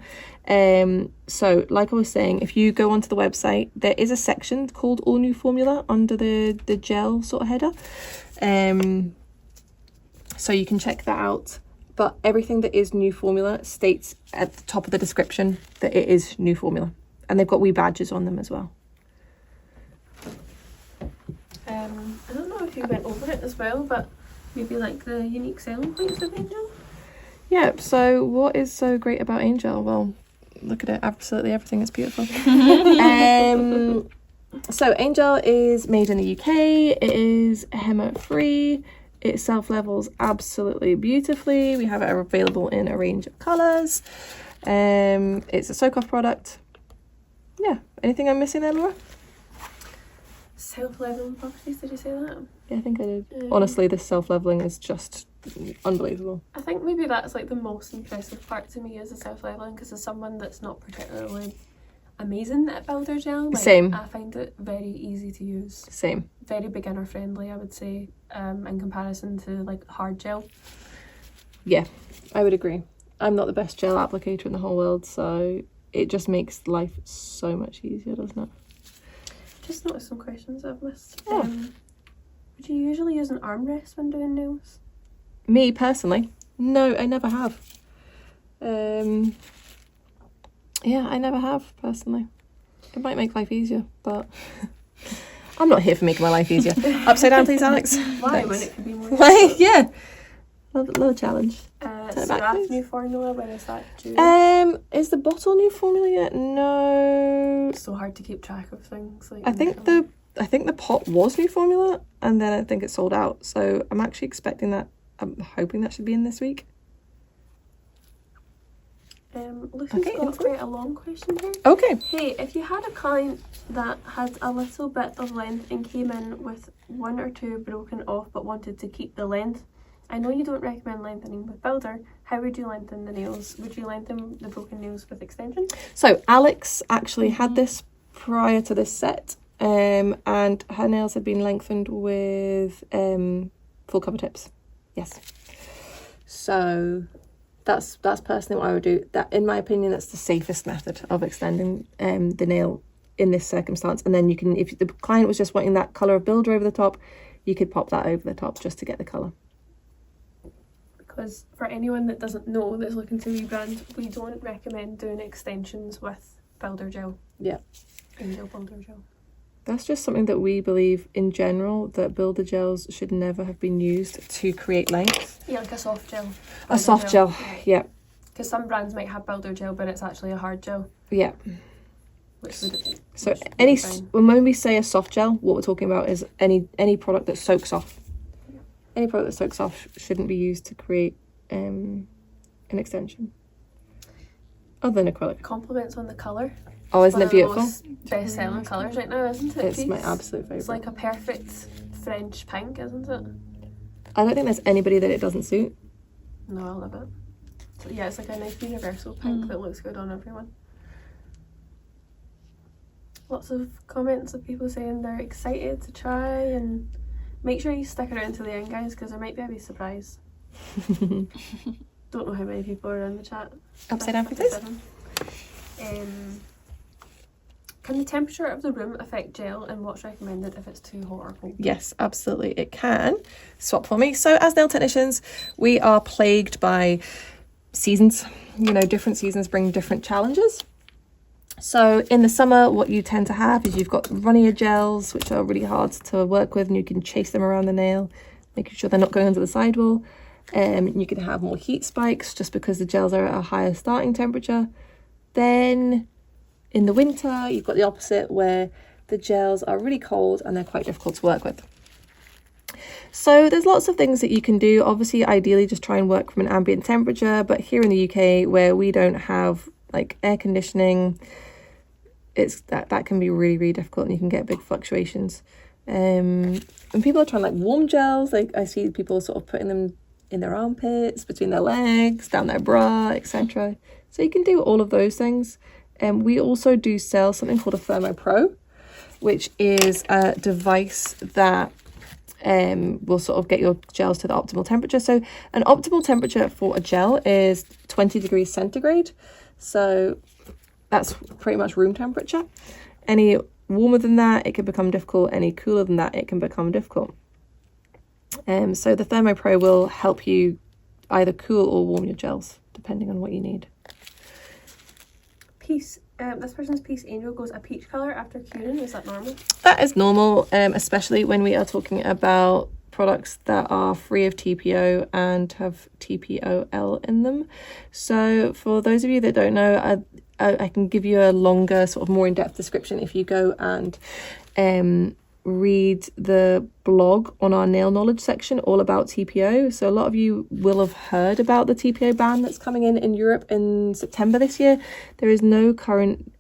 Speaker 1: So like I was saying, if you go onto the website, there is a section called all new formula under the gel sort of header. So you can check that out. But everything that is new formula states at the top of the description that it is new formula. And they've got wee badges on them as well.
Speaker 2: I don't know if you went over it as well, but maybe like the unique selling points of Angel?
Speaker 1: Yeah, so what is so great about Angel? Well, look at it, absolutely everything is beautiful. So Angel is made in the UK, it is HEMA free, it self-levels absolutely beautifully, we have it available in a range of colours, it's a soak-off product. Yeah, anything I'm missing there, Laura?
Speaker 2: Self-leveling properties, did you say that?
Speaker 1: Yeah, I think I did. Honestly, this self-leveling is just unbelievable.
Speaker 2: I think maybe that's like the most impressive part to me is the self-leveling, because as someone that's not particularly amazing at builder gel, like,
Speaker 1: Same.
Speaker 2: I find it very easy to use.
Speaker 1: Same.
Speaker 2: Very beginner friendly, I would say, in comparison to like hard gel.
Speaker 1: Yeah, I would agree. I'm not the best gel applicator in the whole world, so it just makes life so much easier, doesn't it?
Speaker 2: Just noticed some questions I've missed.
Speaker 1: Yeah.
Speaker 2: Would you usually use an armrest when doing nails?
Speaker 1: Me personally, no, I never have. Yeah, I never have personally. It might make life easier, but I'm not here for making my life easier. Upside down, please, Alex.
Speaker 2: Why?
Speaker 1: Thanks.
Speaker 2: When it could be more.
Speaker 1: Like, yeah, little challenge.
Speaker 2: So
Speaker 1: back,
Speaker 2: that
Speaker 1: please.
Speaker 2: new formula, when is that due?
Speaker 1: Is the bottle new formula yet? No.
Speaker 2: It's so hard to keep track of things. Like
Speaker 1: I think the pot was new formula, and then I think it sold out. So I'm actually expecting that. I'm hoping that should be in this week.
Speaker 2: Lucy's
Speaker 1: Okay,
Speaker 2: got quite a long question here.
Speaker 1: Okay.
Speaker 2: Hey, if you had a client that had a little bit of length and came in with one or two broken off but wanted to keep the length, I know you don't recommend lengthening with builder. How would you lengthen the nails? Would you lengthen the broken nails with extension?
Speaker 1: So Alex actually had this prior to this set, and her nails had been lengthened with full cover tips. Yes. So that's personally what I would do. That, in my opinion, that's the safest method of extending the nail in this circumstance. And then you can, if the client was just wanting that colour of builder over the top, you could pop that over the top just to get the colour.
Speaker 2: Because for anyone that doesn't know, that's looking to rebrand, we don't recommend doing extensions with builder gel.
Speaker 1: Yeah.
Speaker 2: Angel builder gel.
Speaker 1: That's just something that we believe in general, that builder gels should never have been used to create length.
Speaker 2: Yeah, like a soft gel.
Speaker 1: A soft gel, yeah.
Speaker 2: Because some brands might have builder gel, but it's actually a hard gel.
Speaker 1: Yeah.
Speaker 2: Which would,
Speaker 1: So
Speaker 2: which would
Speaker 1: any,
Speaker 2: be fine.
Speaker 1: when we say a soft gel, what we're talking about is any product that soaks off. Any product that soaks off shouldn't be used to create an extension. Other than acrylic.
Speaker 2: Compliments on the colour.
Speaker 1: Oh, isn't
Speaker 2: One
Speaker 1: it
Speaker 2: of the
Speaker 1: beautiful?
Speaker 2: most best-selling colours right now, isn't it?
Speaker 1: It's
Speaker 2: Peace?
Speaker 1: my absolute favourite.
Speaker 2: It's like a perfect French pink, isn't it?
Speaker 1: I don't think there's anybody that it doesn't suit.
Speaker 2: No, I love it. So, yeah, it's like a nice universal pink that looks good on everyone. Lots of comments of people saying they're excited to try, and make sure you stick around to the end, guys, because there might be a wee surprise. Don't know how many people are in the chat.
Speaker 1: Upside down, please.
Speaker 2: Can the temperature of the room affect gel, and what's recommended if it's too hot or cold?
Speaker 1: Yes, absolutely, it can. Swap for me. So as nail technicians, we are plagued by seasons. You know, different seasons bring different challenges. So in the summer, what you tend to have is you've got runnier gels, which are really hard to work with, and you can chase them around the nail, making sure they're not going under the sidewall. You can have more heat spikes just because the gels are at a higher starting temperature. Then in the winter, you've got the opposite, where the gels are really cold and they're quite difficult to work with. So there's lots of things that you can do. Obviously, ideally just try and work from an ambient temperature, but here in the UK, where we don't have like air conditioning, it's that can be really, really difficult, and you can get big fluctuations. And people are trying like warm gels, like I see people sort of putting them in their armpits, between their legs, down their bra, etc. So you can do all of those things. We also do sell something called a Thermo Pro, which is a device that will sort of get your gels to the optimal temperature. So an optimal temperature for a gel is 20 degrees centigrade. So that's pretty much room temperature. Any warmer than that, it can become difficult. Any cooler than that, it can become difficult. So the Thermo Pro will help you either cool or warm your gels, depending on what you need.
Speaker 2: Peace. This person's Peace Angel goes a peach colour after curing. Is that normal?
Speaker 1: That is normal, especially when we are talking about products that are free of TPO and have TPOL in them. So for those of you that don't know, I can give you a longer, sort of more in-depth description if you go and read the blog on our nail knowledge section all about TPO. So a lot of you will have heard about the TPO ban that's coming in Europe in September this year. There is no current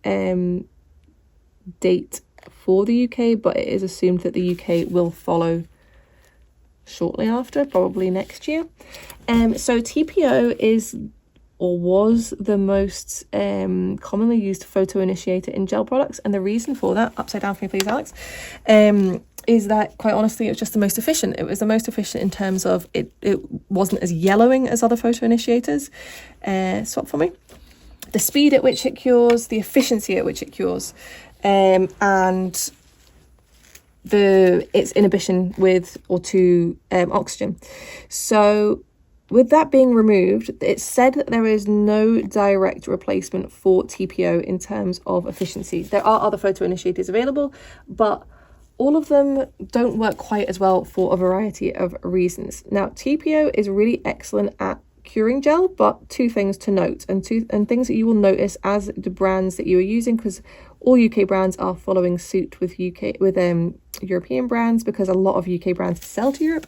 Speaker 1: date for the UK, but it is assumed that the UK will follow shortly after, probably next year. So TPO is, or was, the most commonly used photo initiator in gel products, and the reason for that, upside down for me please Alex, is that quite honestly it was just the most efficient. It was the most efficient in terms of it wasn't as yellowing as other photo initiators. Swap for me. The speed at which it cures, the efficiency at which it cures, and its inhibition with or to oxygen. So with that being removed, it's said that there is no direct replacement for TPO in terms of efficiency. There are other photo initiators available, but all of them don't work quite as well for a variety of reasons. Now, TPO is really excellent at curing gel, but two things to note and things that you will notice as the brands that you are using, because all UK brands are following suit with European brands, because a lot of UK brands sell to Europe.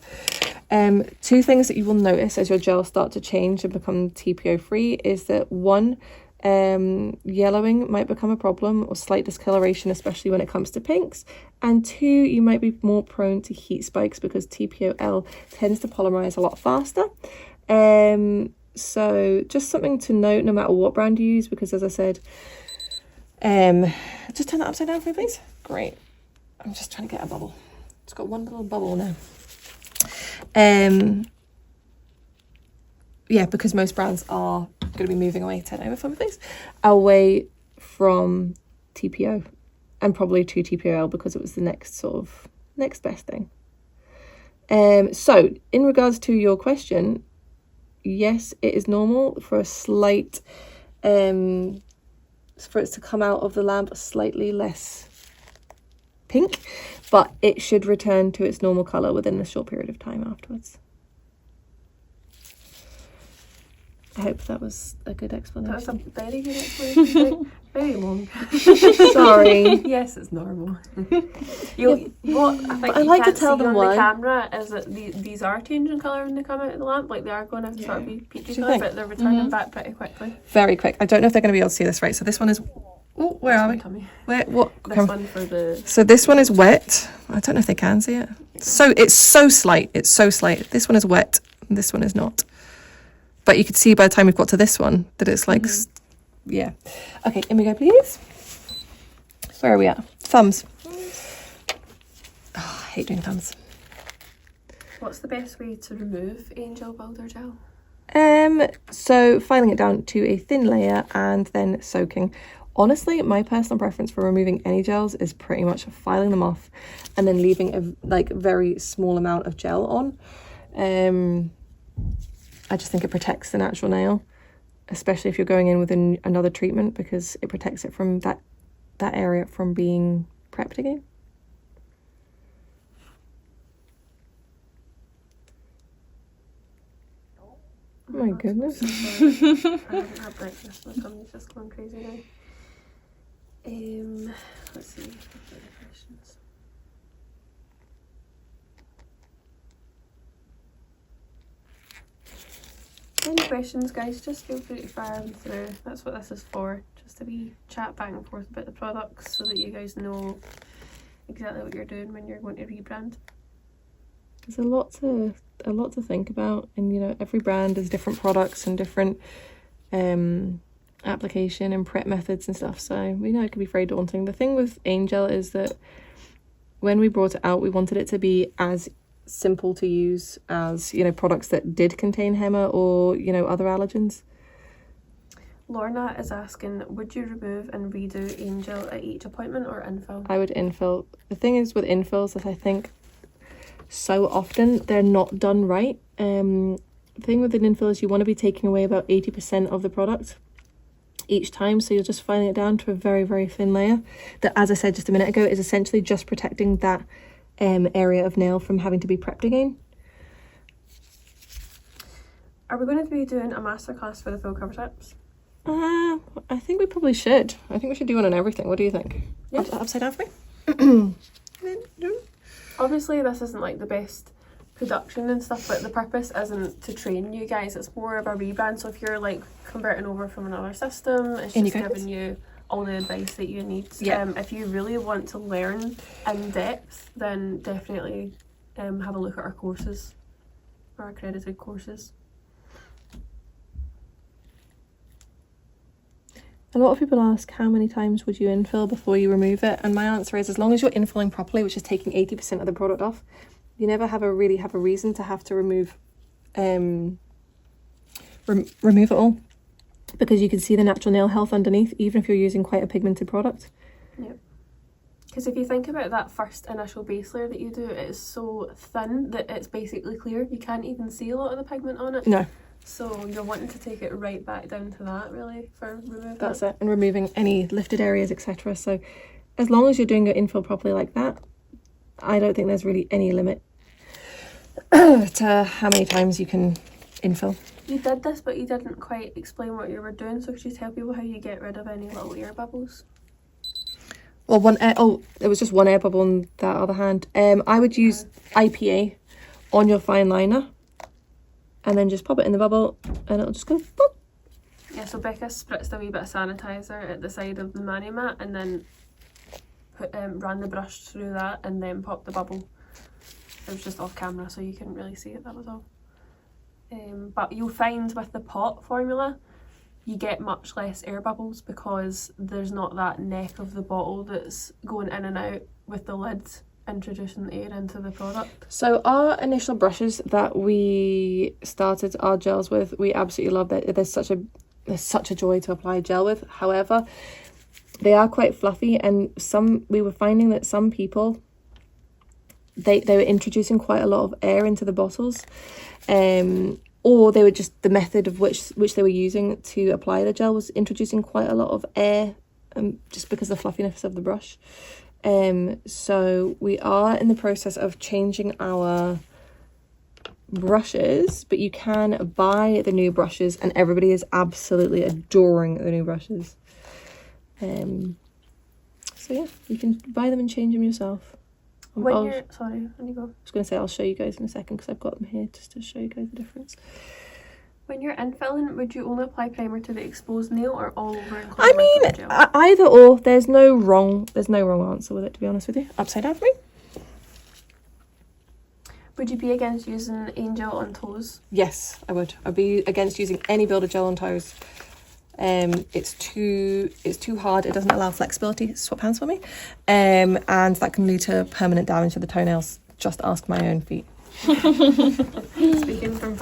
Speaker 1: Two things that you will notice as your gels start to change and become TPO free is that one, yellowing might become a problem, or slight discoloration, especially when it comes to pinks, and two, you might be more prone to heat spikes because TPOL tends to polymerize a lot faster. So just something to note no matter what brand you use, because as I said, just turn that upside down for me please. Great. I'm just trying to get a bubble. It's got one little bubble now. Yeah, because most brands are going to be moving away, turn over for me please, away from TPO and probably to TPOL, because it was the next best thing. So in regards to your question, yes, it is normal for a slight, for it to come out of the lamp slightly less pink, but it should return to its normal colour within a short period of time afterwards. I hope that was a good explanation.
Speaker 2: That's a very good explanation. Very long.
Speaker 1: Sorry.
Speaker 2: Yes, it's normal. What I think
Speaker 1: I
Speaker 2: you
Speaker 1: like to
Speaker 2: can't
Speaker 1: tell
Speaker 2: see
Speaker 1: them
Speaker 2: on
Speaker 1: why.
Speaker 2: the camera is that these are changing colour when they come out of the lamp. Like, they are going to sort of be peachy colour, but they're returning back pretty quickly.
Speaker 1: Very quick. I don't know if they're going to be able to see this right. So this one is... Oh, where are we?
Speaker 2: Tummy.
Speaker 1: Where? What?
Speaker 2: This one for the...
Speaker 1: So this one is wet. I don't know if they can see it. So it's so slight. It's so slight. This one is wet. And this one is not. But you could see by the time we've got to this one that it's like... Yeah. Okay, in we go, please. Where are we at? Thumbs. Oh, I hate doing thumbs.
Speaker 2: What's the best way to remove Angel Builder Gel?
Speaker 1: So filing it down to a thin layer and then soaking. Honestly, my personal preference for removing any gels is pretty much filing them off and then leaving a very small amount of gel on. I just think it protects the natural nail, especially if you're going in with another treatment, because it protects it from that area from being prepped again. Oh my goodness.
Speaker 2: I haven't had breakfast. My tummy's just going crazy now. Let's see. Questions. Any questions, guys? Just feel free to fire them through. That's what this is for. Just to be chat back and forth about the products, so that you guys know exactly what you're doing when you're going to rebrand.
Speaker 1: There's a lot to think about, and you know, every brand has different products and different application and prep methods and stuff, so we know it can be very daunting. The thing with Angel is that when we brought it out, we wanted it to be as simple to use as, you know, products that did contain HEMA or, you know, other allergens.
Speaker 2: Lorna is asking, would you remove and redo Angel at each appointment or infill?
Speaker 1: I would infill. The thing is with infills that I think so often they're not done right. The thing with an infill is you want to be taking away about 80% of the product each time, so you're just filing it down to a very, very thin layer that, as I said just a minute ago, is essentially just protecting that area of nail from having to be prepped again.
Speaker 2: Are we going to be doing a masterclass for the full cover tips?
Speaker 1: I think we probably should. I think we should do one on everything. What do you think?
Speaker 2: Yeah.
Speaker 1: Upside down for me?
Speaker 2: Obviously this isn't like the best production and stuff, but the purpose isn't to train you guys, it's more of a rebrand. So if you're like converting over from another system, it's just giving you all the advice that you need. If you really want to learn in depth, then definitely have a look at our courses, our accredited courses.
Speaker 1: A lot of people ask how many times would you infill before you remove it, and my answer is as long as you're infilling properly, which is taking 80% of the product off, you never really have a reason to have to remove remove it all, because you can see the natural nail health underneath even if you're using quite a pigmented product.
Speaker 2: Yep. Because if you think about that first initial base layer that you do, it is so thin that it's basically clear. You can't even see a lot of the pigment on it.
Speaker 1: No.
Speaker 2: So you're wanting to take it right back down to that, really, for removing.
Speaker 1: That's it, and removing any lifted areas, etc. So as long as you're doing your infill properly like that, I don't think there's really any limit to how many times you can infill.
Speaker 2: You did this, but you didn't quite explain what you were doing, so could you tell people how you get rid of any little air bubbles?
Speaker 1: Well, it was just one air bubble on that other hand. I would use IPA on your fine liner, and then just pop it in the bubble and it'll just go boop.
Speaker 2: Yeah, so Becca spritzed a wee bit of sanitizer at the side of the mani mat and then ran the brush through that and then popped the bubble. It was just off camera, so you couldn't really see it, that was all. But you'll find with the pot formula, you get much less air bubbles because there's not that neck of the bottle that's going in and out with the lid introducing air into the product.
Speaker 1: So our initial brushes that we started our gels with, we absolutely love that. There's such a joy to apply gel with. However, they are quite fluffy, and we were finding that some people they were introducing quite a lot of air into the bottles, or they were just the method of which they were using to apply the gel was introducing quite a lot of air, just because of the fluffiness of the brush. So we are in the process of changing our brushes, but you can buy the new brushes and everybody is absolutely adoring the new brushes. So yeah, you can buy them and change them yourself.
Speaker 2: Sorry, when you go.
Speaker 1: I was going to say I'll show you guys in a second because I've got them here just to show you guys the difference.
Speaker 2: When you're infilling, would you only apply primer to the exposed nail or all over?
Speaker 1: I mean, either or. There's no wrong answer with it, to be honest with you. Upside down for me.
Speaker 2: Would you be against using Angel on toes?
Speaker 1: Yes, I would. I'd be against using any builder gel on toes. It's too hard. It doesn't allow flexibility. Swap hands for me. And that can lead to permanent damage to the toenails. Just ask my own feet.
Speaker 2: Speaking from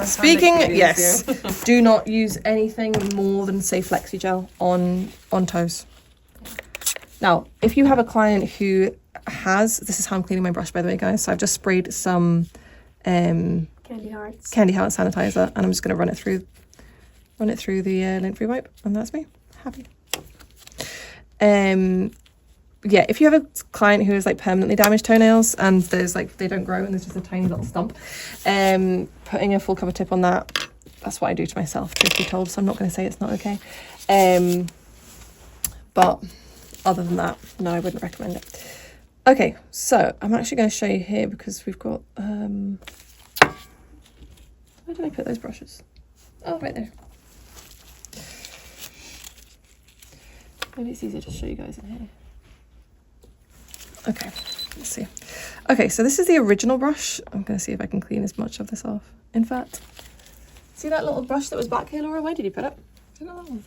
Speaker 1: yes. Do not use anything more than, say, Flexi Gel on toes. Now, if you have a client who this is how I'm cleaning my brush, by the way, guys. So I've just sprayed some
Speaker 2: Candy Heart
Speaker 1: sanitizer, and I'm just going to run it through the lint-free wipe, and that's me happy. Yeah, if you have a client who has like permanently damaged toenails and there's like they don't grow and there's just a tiny little stump, putting a full cover tip on that's what I do to myself, truth be told, so I'm not going to say it's not okay. But other than that, no, I wouldn't recommend it. Okay, so I'm actually going to show you here because we've got where did I put those brushes? Oh, right there. Maybe it's easier to show you guys in here. Okay, let's see. Okay, so this is the original brush. I'm going to see if I can clean as much of this off. In fact, see that little brush that was back here, Laura? Where did you put it? Is it not that one?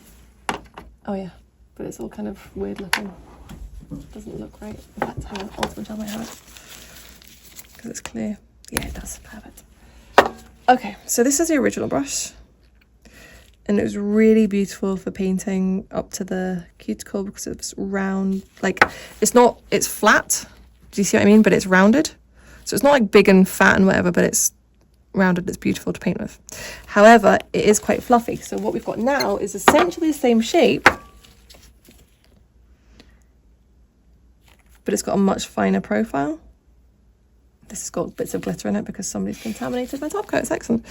Speaker 1: Oh yeah, but it's all kind of weird looking. Doesn't look right. In fact, hang on, Ultimate Gel might have it. Because it's clear. Yeah, it does. Perfect. Okay, so this is the original brush. And it was really beautiful for painting up to the cuticle because it's round, like it's flat. Do you see what I mean? But it's rounded. So it's not like big and fat and whatever, but it's rounded. It's beautiful to paint with. However, it is quite fluffy. So what we've got now is essentially the same shape, but it's got a much finer profile. this has got bits of glitter in it because somebody's contaminated my top coat. It's excellent.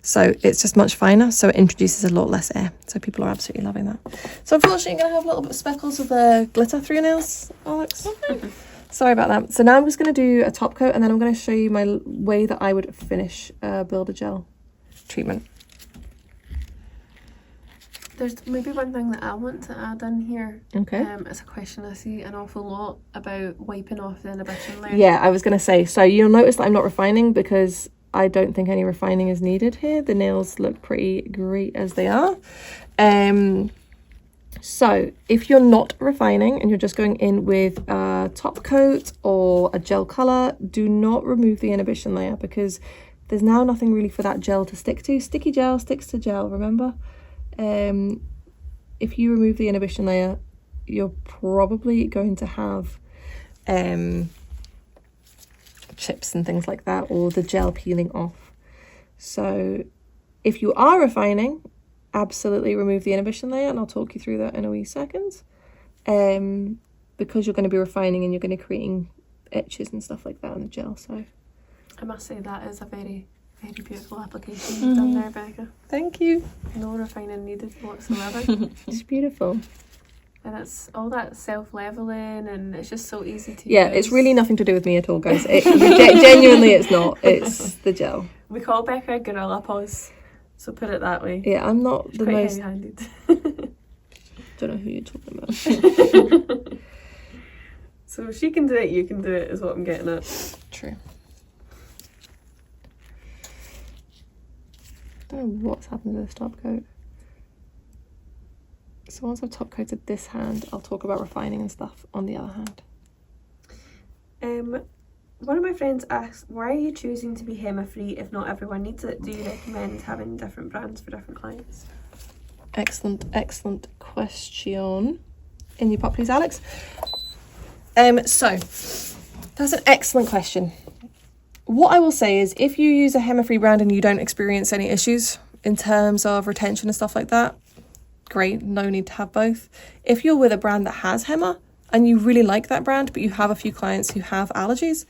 Speaker 1: So it's just much finer, so it introduces a lot less air. So people are absolutely loving that. So unfortunately, you're going to have a little bit of speckles of glitter through your nails, Alex. Sorry about that. So now I'm just going to do a top coat, and then I'm going to show you my way that I would finish Builder Gel treatment.
Speaker 2: There's maybe one thing that I want to add in here.
Speaker 1: Okay.
Speaker 2: It's a question I see an awful lot about wiping off the inhibition layer.
Speaker 1: Yeah, I was going to say, so you'll notice that I'm not refining because I don't think any refining is needed here. The nails look pretty great as they are. So if you're not refining and you're just going in with a top coat or a gel colour, do not remove the inhibition layer because there's now nothing really for that gel to stick to. Sticky gel sticks to gel, remember? If you remove the inhibition layer, you're probably going to have chips and things like that, or the gel peeling off. So if you are refining, absolutely remove the inhibition layer, and I'll talk you through that in a wee second. Because you're going to be refining and you're going to be creating etches and stuff like that on the gel. So
Speaker 2: I must say that is a very, very beautiful application you've done there, Becca.
Speaker 1: thank you.
Speaker 2: No refining needed whatsoever.
Speaker 1: It's beautiful.
Speaker 2: And it's all that self-leveling, and it's just so easy to
Speaker 1: Yeah,
Speaker 2: use.
Speaker 1: it's really nothing to do with me at all, guys. Genuinely, it's not. It's the gel.
Speaker 2: We call Becca Gorilla Paws, so put it that way.
Speaker 1: Yeah, I'm not
Speaker 2: It's
Speaker 1: the
Speaker 2: quite
Speaker 1: most...
Speaker 2: heavy-handed.
Speaker 1: Don't know who you're talking about.
Speaker 2: So if she can do it, you can do it, is what I'm getting at.
Speaker 1: True. I don't know what's happened to this top coat. So once I've top coated this hand, I'll talk about refining and stuff on the other hand.
Speaker 2: One of my friends asked, why are you choosing to be HEMA-free if not everyone needs it? Do you recommend having different brands for different clients?
Speaker 1: Excellent question. In you pop, please, Alex. So that's an excellent question. What I will say is, if you use a HEMA-free brand and you don't experience any issues in terms of retention and stuff like that, great, no need to have both. If you're with a brand that has HEMA and you really like that brand, but you have a few clients who have allergies,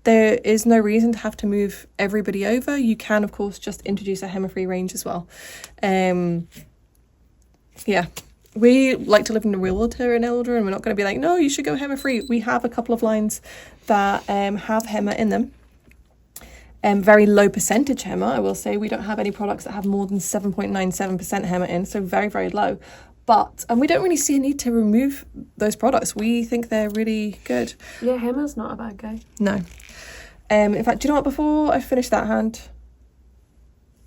Speaker 1: there is no reason to have to move everybody over. You can, of course, just introduce a HEMA-free range as well. Yeah, we like to live in the real world here in Elder, and we're not going to be like, no, you should go HEMA-free. We have a couple of lines that have HEMA in them. Very low percentage HEMA, I will say. We don't have any products that have more than 7.97% HEMA in, so very, very low. But, and we don't really see a need to remove those products. We think they're really good.
Speaker 2: Yeah, HEMA's not a bad guy.
Speaker 1: No. In fact, do you know what? Before I finish that hand,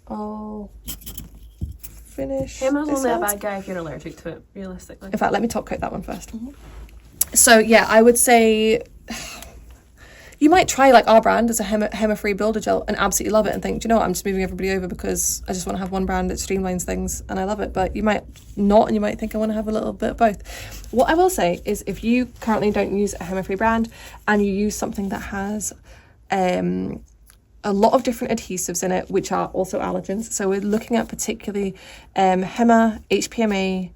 Speaker 1: I'll finish
Speaker 2: HEMA's
Speaker 1: this
Speaker 2: only
Speaker 1: hand.
Speaker 2: a bad guy if you're allergic to it, realistically.
Speaker 1: In fact, let me top coat that one first. So yeah, I would say you might try like our brand as a HEMA-free builder gel and absolutely love it and think, do you know what, I'm just moving everybody over because I just want to have one brand that streamlines things and I love it. But you might not, and you might think I want to have a little bit of both. What I will say is, if you currently don't use a HEMA-free brand and you use something that has a lot of different adhesives in it, which are also allergens, so we're looking at particularly HEMA, HPMA,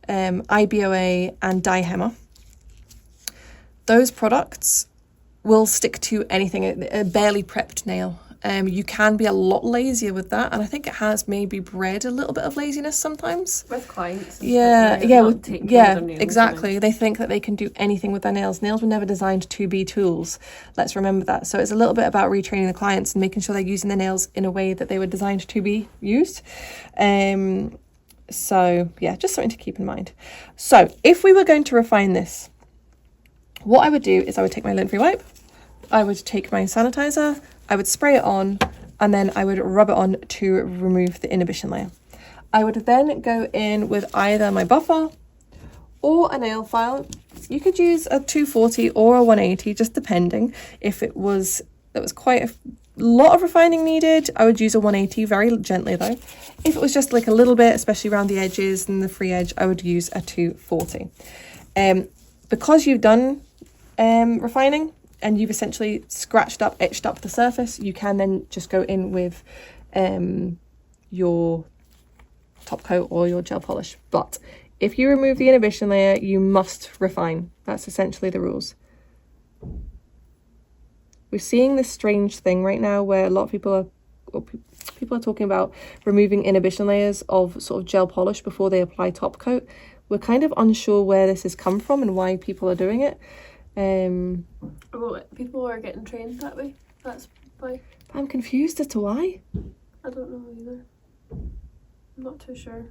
Speaker 1: IBOA and DiHEMA. Those products will stick to anything, a barely prepped nail. You can be a lot lazier with that, and I think it has maybe bred a little bit of laziness sometimes.
Speaker 2: With clients. And
Speaker 1: Yeah,
Speaker 2: stuff,
Speaker 1: yeah,
Speaker 2: not taking care of their nails,
Speaker 1: exactly.
Speaker 2: right?
Speaker 1: They think that they can do anything with their nails. Nails were never designed to be tools. Let's remember that. So it's a little bit about retraining the clients and making sure they're using their nails in a way that they were designed to be used. So yeah, just something to keep in mind. So if we were going to refine this, what I would do is I would take my lint-free wipe, I would take my sanitizer, I would spray it on, and then I would rub it on to remove the inhibition layer. I would then go in with either my buffer or a nail file. You could use a 240 or a 180, just depending. If there was quite a lot of refining needed, I would use a 180, very gently though. If it was just like a little bit, especially around the edges and the free edge, I would use a 240. Because you've done refining and you've essentially scratched up, etched up the surface, you can then just go in with your top coat or your gel polish. But if you remove the inhibition layer, you must refine. That's essentially the rules. We're seeing this strange thing right now where a lot of people are talking about removing inhibition layers of sort of gel polish before they apply top coat. We're kind of unsure where this has come from and why people are doing it.
Speaker 2: Well, people are getting trained that way. That's why.
Speaker 1: I'm confused as to why.
Speaker 2: I don't know either. I'm not too sure.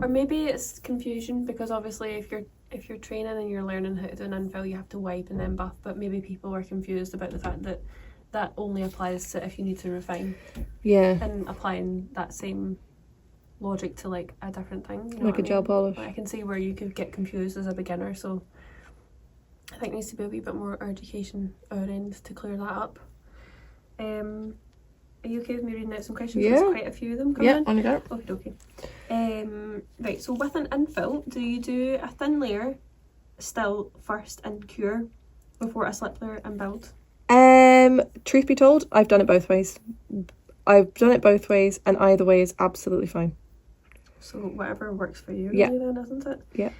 Speaker 2: Or maybe it's confusion because obviously if you're training and you're learning how to do an infill, you have to wipe and then buff. But maybe people are confused about the fact that that only applies to if you need to refine.
Speaker 1: Yeah.
Speaker 2: And applying that same logic to like a different thing. You know
Speaker 1: Like a gel polish.
Speaker 2: Like, I can see where you could get confused as a beginner. So I think there needs to be a wee bit more education our end to clear that up. Are you okay with me reading out some questions?
Speaker 1: Yeah.
Speaker 2: There's quite a few of them coming
Speaker 1: Yeah,
Speaker 2: in.
Speaker 1: on you go.
Speaker 2: Okay. Right, so with an infill, do you do a thin layer still first and cure before a slip layer and build?
Speaker 1: Truth be told, I've done it both ways. I've done it both ways, and either way is absolutely fine.
Speaker 2: So whatever works for you,
Speaker 1: Yeah.
Speaker 2: really, then, isn't it?
Speaker 1: Yeah.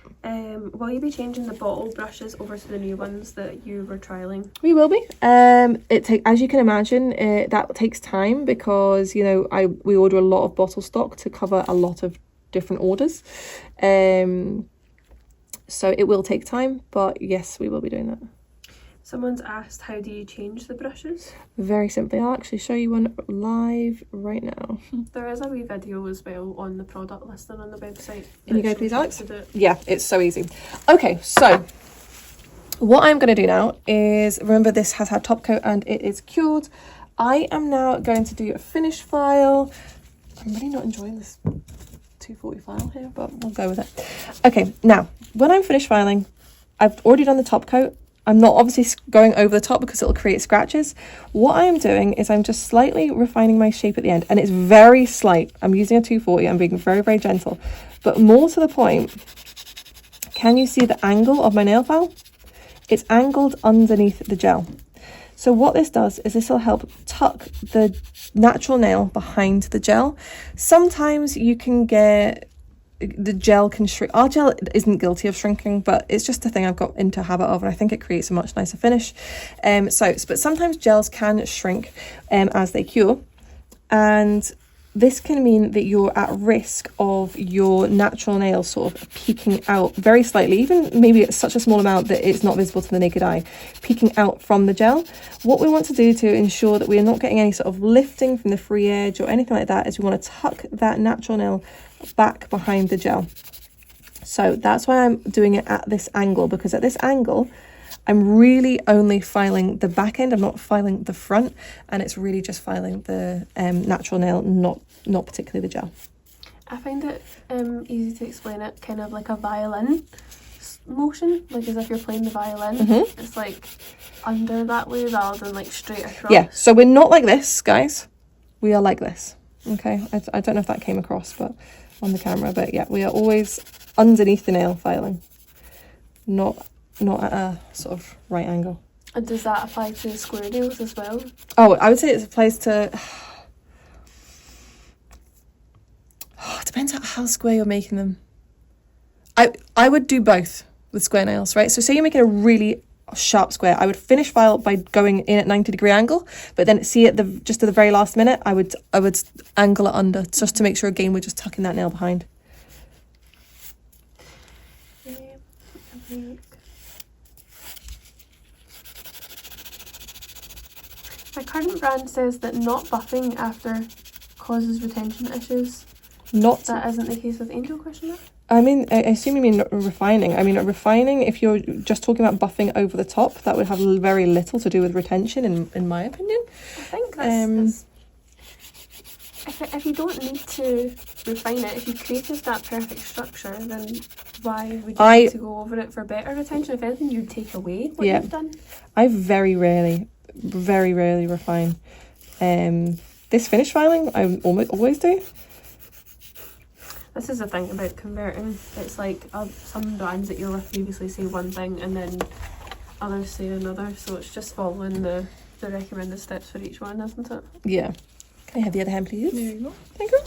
Speaker 2: Will you be changing the bottle brushes over to the new ones that you were trialling?
Speaker 1: We will be. As you can imagine, that takes time because we order a lot of bottle stock to cover a lot of different orders. So it will take time, but yes, we will be doing that.
Speaker 2: Someone's asked, how do you change the brushes?
Speaker 1: Very simply, I'll actually show you one live right now.
Speaker 2: There is a wee video as well on the product listing on the website.
Speaker 1: Can you go,
Speaker 2: that
Speaker 1: please,
Speaker 2: shows how
Speaker 1: Alex?
Speaker 2: to do it.
Speaker 1: Yeah, it's so easy. Okay, so what I'm going to do now is, remember this has had top coat and it is cured. I am now going to do a finish file. I'm really not enjoying this 240 file here, but we'll go with it. Okay, now, when I'm finished filing, I've already done the top coat. I'm not obviously going over the top because it'll create scratches. What I'm doing is I'm just slightly refining my shape at the end, and it's very slight. I'm using a 240, I'm being very, very gentle. But more to the point, can you see the angle of my nail file? It's angled underneath the gel. So what this does is this will help tuck the natural nail behind the gel. Sometimes you can get the gel can shrink. Our gel isn't guilty of shrinking, but it's just a thing I've got into a habit of, and I think it creates a much nicer finish. But sometimes gels can shrink as they cure, and this can mean that you're at risk of your natural nail sort of peeking out very slightly, even maybe it's such a small amount that it's not visible to the naked eye, peeking out from the gel. What we want to do to ensure that we're not getting any sort of lifting from the free edge or anything like that is we want to tuck that natural nail back behind the gel. So that's why I'm doing it at this angle, because at this angle I'm really only filing the back end, I'm not filing the front, and it's really just filing the natural nail, not particularly the gel.
Speaker 2: I find it easy to explain it kind of like a violin motion, like as if you're playing the violin. It's like under that way rather than like straight across.
Speaker 1: Yeah, so we're not like this, guys. We are like this. Okay, I don't know if that came across but on the camera, but yeah, we are always underneath the nail filing, not at a sort of right angle.
Speaker 2: And does that apply to square nails as well?
Speaker 1: Oh, I would say it applies to... it depends on how square you're making them. I would do both with square nails, right? So say you're making a really sharp square, I would finish file by going in at 90-degree angle, but then see at just at the very last minute, I would angle it under just to make sure again we're just tucking that nail behind.
Speaker 2: My current brand says that not buffing after causes retention issues.
Speaker 1: Not
Speaker 2: That isn't the case with Angel, question mark?
Speaker 1: I mean, I assume you mean refining. I mean, refining, if you're just talking about buffing over the top, that would have very little to do with retention, in my opinion.
Speaker 2: I think that's if you don't need to refine it, if you created that perfect structure, then why would you need to go over it for better retention? If anything, you'd take away what you've done.
Speaker 1: I very rarely refine. This finish filing, I always do.
Speaker 2: This is the thing about converting. It's like some brands that you're with previously say one thing and then others say another. So it's just following the recommended steps for each one, isn't it?
Speaker 1: Yeah. Can I have the other hand, please?
Speaker 3: There you go.
Speaker 1: Thank you.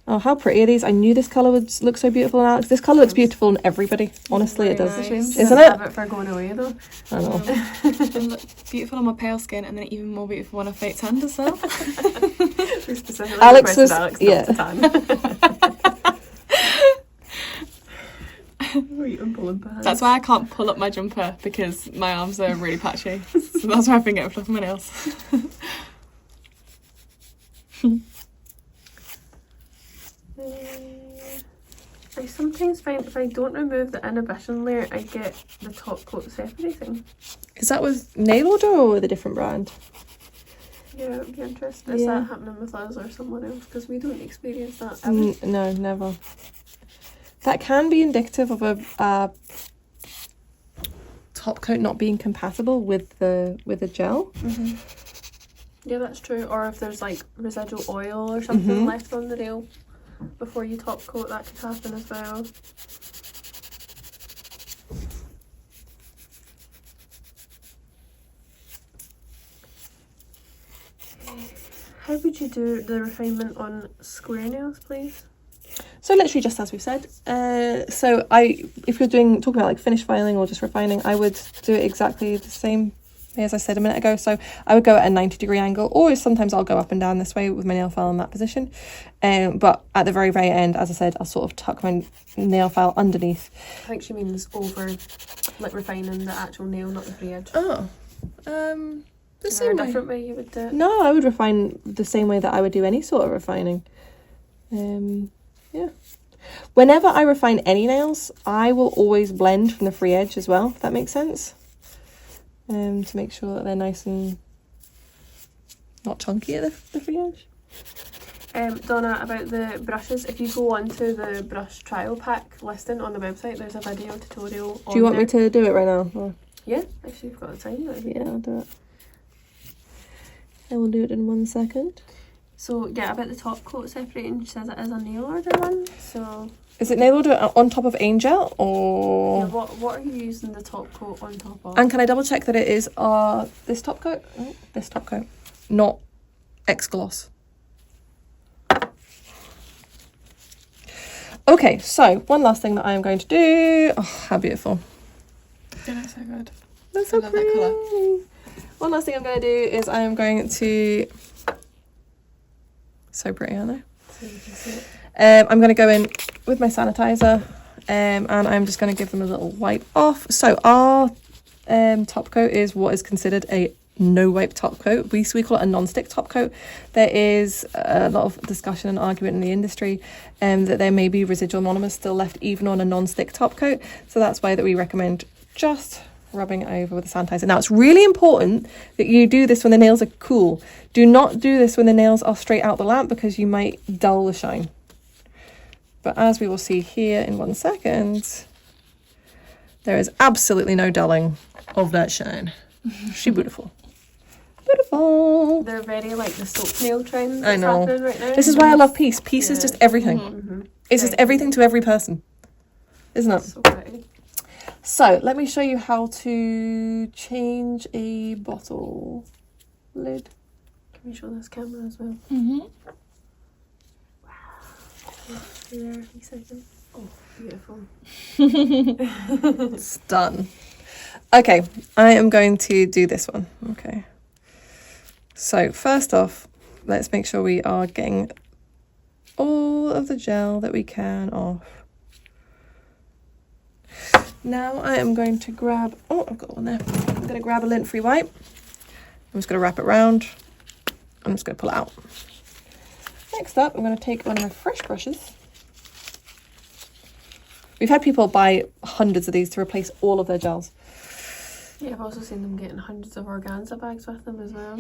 Speaker 1: Oh, how pretty are these? I knew this colour would look so beautiful on Alex. This colour looks beautiful on everybody. Honestly, it does.
Speaker 3: Nice.
Speaker 1: Isn't it?
Speaker 2: Have it for going away though.
Speaker 1: I know.
Speaker 3: It looks beautiful on my pale skin, and then even more beautiful when I fake tanned as well.
Speaker 2: We specifically
Speaker 1: Alex
Speaker 2: requested
Speaker 1: was-
Speaker 2: Alex
Speaker 1: yeah.
Speaker 2: not to tan. Wait,
Speaker 3: That's why I can't pull up my jumper, because my arms are really patchy. So that's why I've been getting fluff on my nails.
Speaker 2: I sometimes find if I don't remove the inhibition layer, I get the top coat separating.
Speaker 1: Is that with nail order or with a different brand?
Speaker 2: Yeah, it would be interesting. Is
Speaker 1: Yeah.
Speaker 2: that happening with us or someone else? Because we don't experience that ever.
Speaker 1: No, never. That can be indicative of a top coat not being compatible with the gel.
Speaker 2: Mm-hmm. Yeah, that's true. Or if there's like residual oil or something
Speaker 1: Mhm.
Speaker 2: left on the nail before you top coat, that could happen as well. How would you do the refinement on square nails, please?
Speaker 1: So literally just as we said. So if you're talking about like finish filing or just refining, I would do it exactly the same way as I said a minute ago. So I would go at a 90-degree angle, or sometimes I'll go up and down this way with my nail file in that position. But at the very, very end, as I said, I'll sort of tuck my nail file underneath.
Speaker 2: I think she means over, like refining the actual nail, not the free edge.
Speaker 1: Oh, the
Speaker 2: Is there a
Speaker 1: same way.
Speaker 2: different way you would do it?
Speaker 1: No, I would refine the same way that I would do any sort of refining. Yeah. Whenever I refine any nails, I will always blend from the free edge as well, if that makes sense. To make sure that they're nice and not chunky at the free edge.
Speaker 2: Donna, about the brushes, if you go onto the brush trial pack listing on the website, there's a video tutorial on
Speaker 1: Do you want
Speaker 2: there.
Speaker 1: me to do it right now? Or?
Speaker 2: Yeah, if you've got the time. That'd be
Speaker 1: Yeah, I'll do it. I will do it in 1 second.
Speaker 2: So yeah, about the top coat separating, she says it is a nail order one. So
Speaker 1: Is it nail order on top of Angel or?
Speaker 2: yeah, what are you using the top coat on top of?
Speaker 1: And can I double check that it is this top coat? Oh, this top coat, not X Gloss. Okay, so one last thing that I am going to do. Oh, how beautiful!
Speaker 3: Yeah, that's so good.
Speaker 1: That's so
Speaker 3: I love that colour.
Speaker 1: pretty. One last thing I'm going to do is I am going to. So pretty, aren't they?
Speaker 2: So you can see it.
Speaker 1: I'm going to go in with my sanitizer, and I'm just going to give them a little wipe off. So our top coat is what is considered a no wipe top coat. We call it a non-stick top coat. There is a lot of discussion and argument in the industry that there may be residual monomers still left even on a non-stick top coat. So that's why that we recommend just rubbing it over with a sanitizer. Now it's really important that you do this when the nails are cool. Do not do this when the nails are straight out the lamp, because you might dull the shine. But as we will see here in 1 second, there is absolutely no dulling of that shine. She beautiful. Beautiful.
Speaker 2: They're very like the soap nail trend
Speaker 1: I
Speaker 2: that's
Speaker 1: know.
Speaker 2: happening right now.
Speaker 1: This is why I love Peace. Peace is
Speaker 2: Yeah.
Speaker 1: just everything.
Speaker 2: Mm-hmm.
Speaker 1: It's just everything to every person. Isn't it?
Speaker 2: So pretty.
Speaker 1: So let me show you how to change a bottle lid.
Speaker 2: Can we show this camera as well?
Speaker 3: Mm-hmm.
Speaker 2: There, you said them. Oh, beautiful.
Speaker 1: It's done. Okay, I am going to do this one. Okay. So first off, let's make sure we are getting all of the gel that we can off. Now I am going to grab, oh, I've got one there. I'm going to grab a lint-free wipe. I'm just going to wrap it round. I'm just going to pull it out. Next up, I'm going to take one of my fresh brushes. We've had people buy hundreds of these to replace all of their gels.
Speaker 2: Yeah, I've also seen them getting hundreds of organza bags with them as well.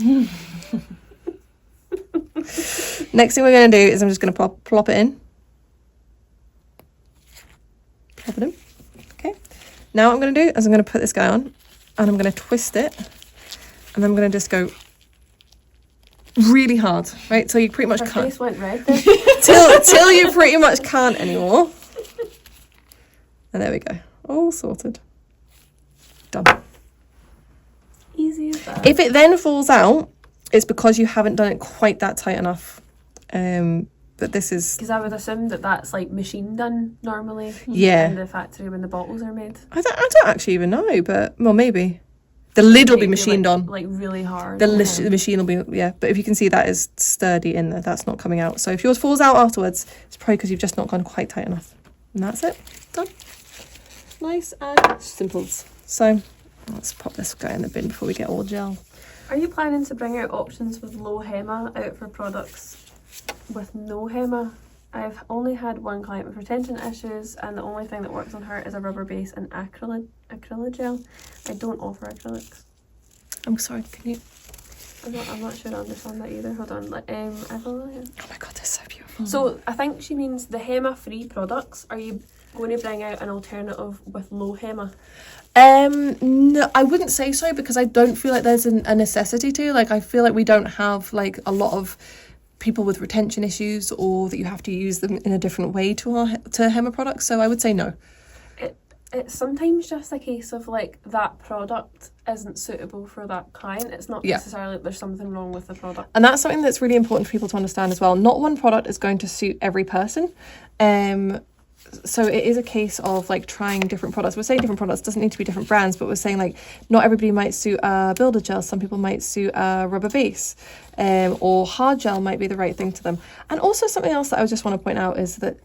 Speaker 1: Next thing we're going to do is I'm just going to plop it in. Plop it in. Okay. Now what I'm going to do is I'm going to put this guy on and I'm going to twist it, and I'm going to just go really hard, right? Till you pretty much
Speaker 2: Her
Speaker 1: can't.
Speaker 2: face went red then.
Speaker 1: till you pretty much can't anymore. And there we go. All sorted. Done.
Speaker 2: Easy as that.
Speaker 1: If it then falls out, it's because you haven't done it quite that tight enough but this is...
Speaker 2: Because I would assume that that's like machine done normally.
Speaker 1: Yeah.
Speaker 2: In the factory when the bottles are made.
Speaker 1: I don't actually even know, but, well, maybe. The lid will be machined on.
Speaker 2: Like really hard.
Speaker 1: The machine will be, yeah. But if you can see, that is sturdy in there. That's not coming out. So if yours falls out afterwards, it's probably because you've just not gone quite tight enough. And that's it. Done. Nice and simple. So let's pop this guy in the bin before we get all gel.
Speaker 2: Are you planning to bring out options with low HEMA out for products with no HEMA? I've only had one client with retention issues, and the only thing that works on her is a rubber base and acrylic gel. I don't offer acrylics.
Speaker 1: I'm sorry, can you...
Speaker 2: I'm not sure I understand that either. Hold on.
Speaker 1: Oh my god, they're so beautiful.
Speaker 2: So I think she means the HEMA-free products. Are you going to bring out an alternative with low HEMA?
Speaker 1: No, I wouldn't say so, because I don't feel like there's a necessity to. Like, I feel like we don't have like a lot of people with retention issues, or that you have to use them in a different way to HEMA products. So I would say no.
Speaker 2: It's sometimes just a case of like that product isn't suitable for that client. It's not necessarily that there's something wrong with the product.
Speaker 1: And that's something that's really important for people to understand as well. Not one product is going to suit every person. So it is a case of like trying different products. We're saying different products, doesn't need to be different brands, but we're saying like not everybody might suit a builder gel. Some people might suit a rubber base, or hard gel might be the right thing to them. And also something else that I just want to point out is that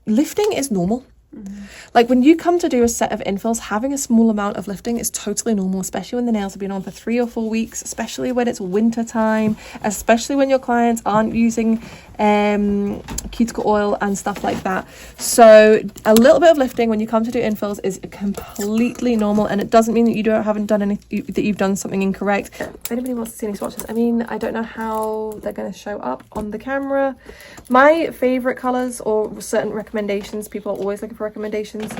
Speaker 1: lifting is normal. Mm-hmm. Like when you come to do a set of infills, having a small amount of lifting is totally normal, especially when the nails have been on for 3 or 4 weeks, especially when it's winter time, especially when your clients aren't using cuticle oil and stuff like that. So a little bit of lifting when you come to do infills is completely normal, and it doesn't mean that haven't done anything, that you've done something incorrect. If anybody wants to see any swatches, I mean, I don't know how they're going to show up on the camera. My favourite colours or certain recommendations, people are always looking for recommendations.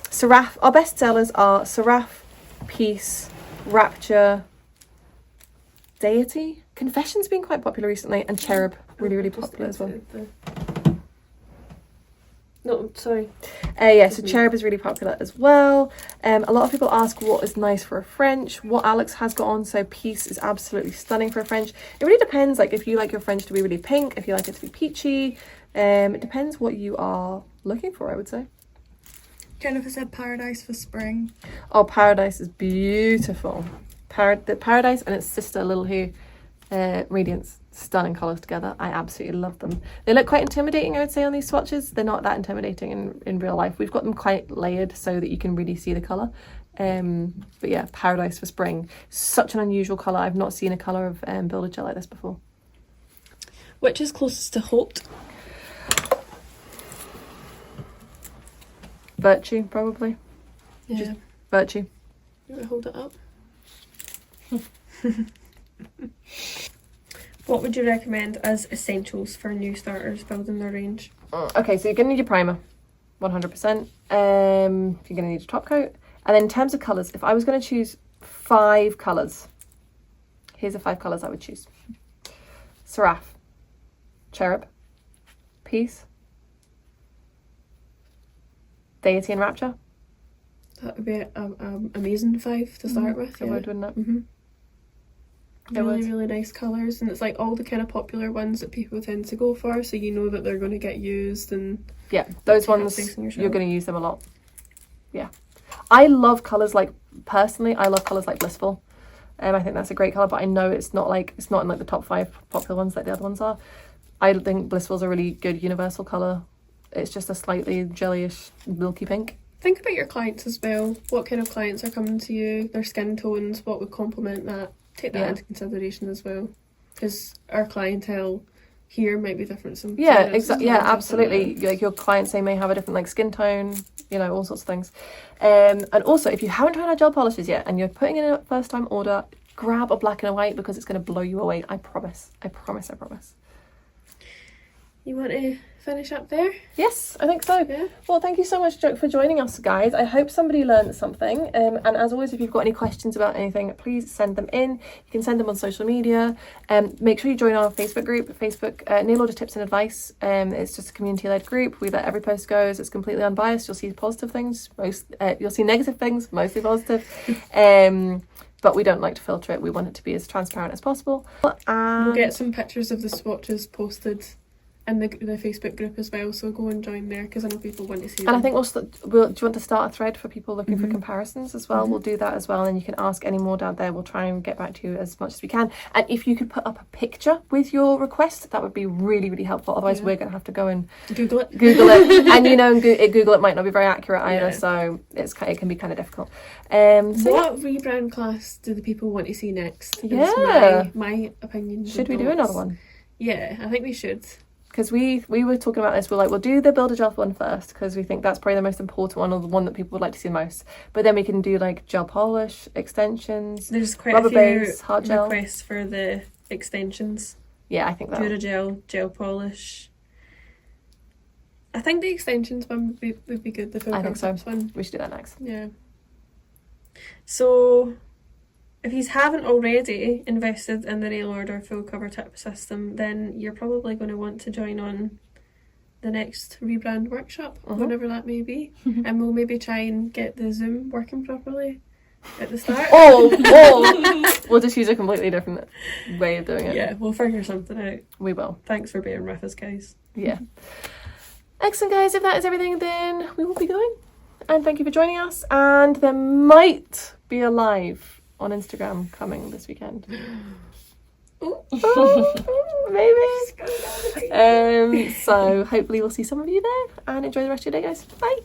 Speaker 1: Seraph, our best sellers are Seraph, Peace, Rapture, Deity. Confession's been quite popular recently, and Cherub, really popular as well.
Speaker 2: No, sorry.
Speaker 1: So Cherub is really popular as well. A lot of people ask what is nice for a French, what Alex has got on. So Peace is absolutely stunning for a French. It really depends, like if you like your French to be really pink, if you like it to be peachy. It depends what you are looking for, I would say.
Speaker 3: Jennifer said Paradise for spring.
Speaker 1: Oh, Paradise is beautiful. The Paradise and its sister Little Who, Radiance, stunning colours together. I absolutely love them. They look quite intimidating, I would say, on these swatches. They're not that intimidating in real life. We've got them quite layered so that you can really see the colour. But yeah, Paradise for spring. Such an unusual colour. I've not seen a colour of builder gel like this before.
Speaker 2: Which is closest to Holt?
Speaker 1: Virtue, probably.
Speaker 2: Yeah.
Speaker 1: Just Virtue.
Speaker 2: You want to hold it up? What would you recommend as essentials for new starters building their range?
Speaker 1: Okay, so you're going to need your primer, 100%. You're going to need your top coat. And then in terms of colours, if I was going to choose 5 colours, here's the 5 colours I would choose. Seraph, Cherub, Peace, Deity and Rapture.
Speaker 2: That would be an amazing 5 to start with.
Speaker 1: It would, wouldn't it?
Speaker 2: Mm-hmm.
Speaker 1: It would.
Speaker 2: Really nice colours, and it's like all the kind of popular ones that people tend to go for, so you know that they're going to get used. And
Speaker 1: yeah, those ones, you're going to use them a lot. Yeah. I love colours like, personally, I love colours like Blissful. I think that's a great colour, but I know it's not in like the top 5 popular ones like the other ones are. I think Blissful's a really good universal colour. It's just a slightly jellyish, milky pink.
Speaker 2: Think about your clients as well. What kind of clients are coming to you? Their skin tones, what would complement that? Take that into consideration as well, because our clientele here might be different.
Speaker 1: Exactly. Yeah, absolutely. Like your clients, they may have a different like skin tone, all sorts of things. And also, if you haven't tried our gel polishes yet and you're putting in a first time order, grab a black and a white, because it's going to blow you away. I promise.
Speaker 2: You want to finish up there?
Speaker 1: Yes, I think so.
Speaker 2: Yeah.
Speaker 1: Well, thank you so much, for joining us, guys. I hope somebody learned something. And as always, if you've got any questions about anything, please send them in. You can send them on social media. Make sure you join our Facebook group, Nail Order Tips and Advice. It's just a community-led group. We let every post go. It's completely unbiased. You'll see positive things. You'll see negative things, mostly positive. but we don't like to filter it. We want it to be as transparent as possible. And
Speaker 3: We'll get some pictures of the swatches posted in the Facebook group as well, so go and join there because I know people want to see them.
Speaker 1: And I think also, do you want to start a thread for people looking for
Speaker 3: Mhm.
Speaker 1: comparisons as well?
Speaker 3: Mhm.
Speaker 1: We'll do that as well, and you can ask any more down there. We'll try and get back to you as much as we can. And if you could put up a picture with your request, that would be really, really helpful. Otherwise,
Speaker 3: Yeah.
Speaker 1: we're going to have to go and
Speaker 3: Google it.
Speaker 1: Google it. And you know, Google it might not be very accurate either,
Speaker 3: Yeah.
Speaker 1: so it can be kind of difficult. So yeah.
Speaker 3: What rebrand class do the people want to see next? Is
Speaker 1: Yeah.
Speaker 3: my opinion.
Speaker 1: Should we do another one?
Speaker 3: Yeah, I think we should.
Speaker 1: Because we were talking about this, we're like, we'll do the Builder Gel one first because we think that's probably the most important one, or the one that people would like to see the most. But then we can do like gel polish, extensions.
Speaker 3: There's quite
Speaker 1: Rubber
Speaker 3: a few
Speaker 1: base, hard gel.
Speaker 3: requests for the extensions.
Speaker 1: Yeah, I think that.
Speaker 3: Duragel, gel polish. I think the extensions one would be good. The full
Speaker 1: I think so.
Speaker 3: concepts one.
Speaker 1: We should do that next.
Speaker 3: Yeah. So, if you haven't already invested in the Nail Order full cover tip system, then you're probably going to want to join on the next rebrand workshop, whenever that may be. And we'll maybe try and get the Zoom working properly at the start.
Speaker 1: Or we'll just use a completely different way of doing it.
Speaker 3: Yeah, we'll figure something out.
Speaker 1: We will.
Speaker 3: Thanks for being with us, guys.
Speaker 1: Yeah. Excellent, guys. If that is everything, then we will be going. And thank you for joining us. And there might be a live on Instagram coming this weekend. Maybe. So hopefully we'll see some of you there, and enjoy the rest of your day, guys. Bye.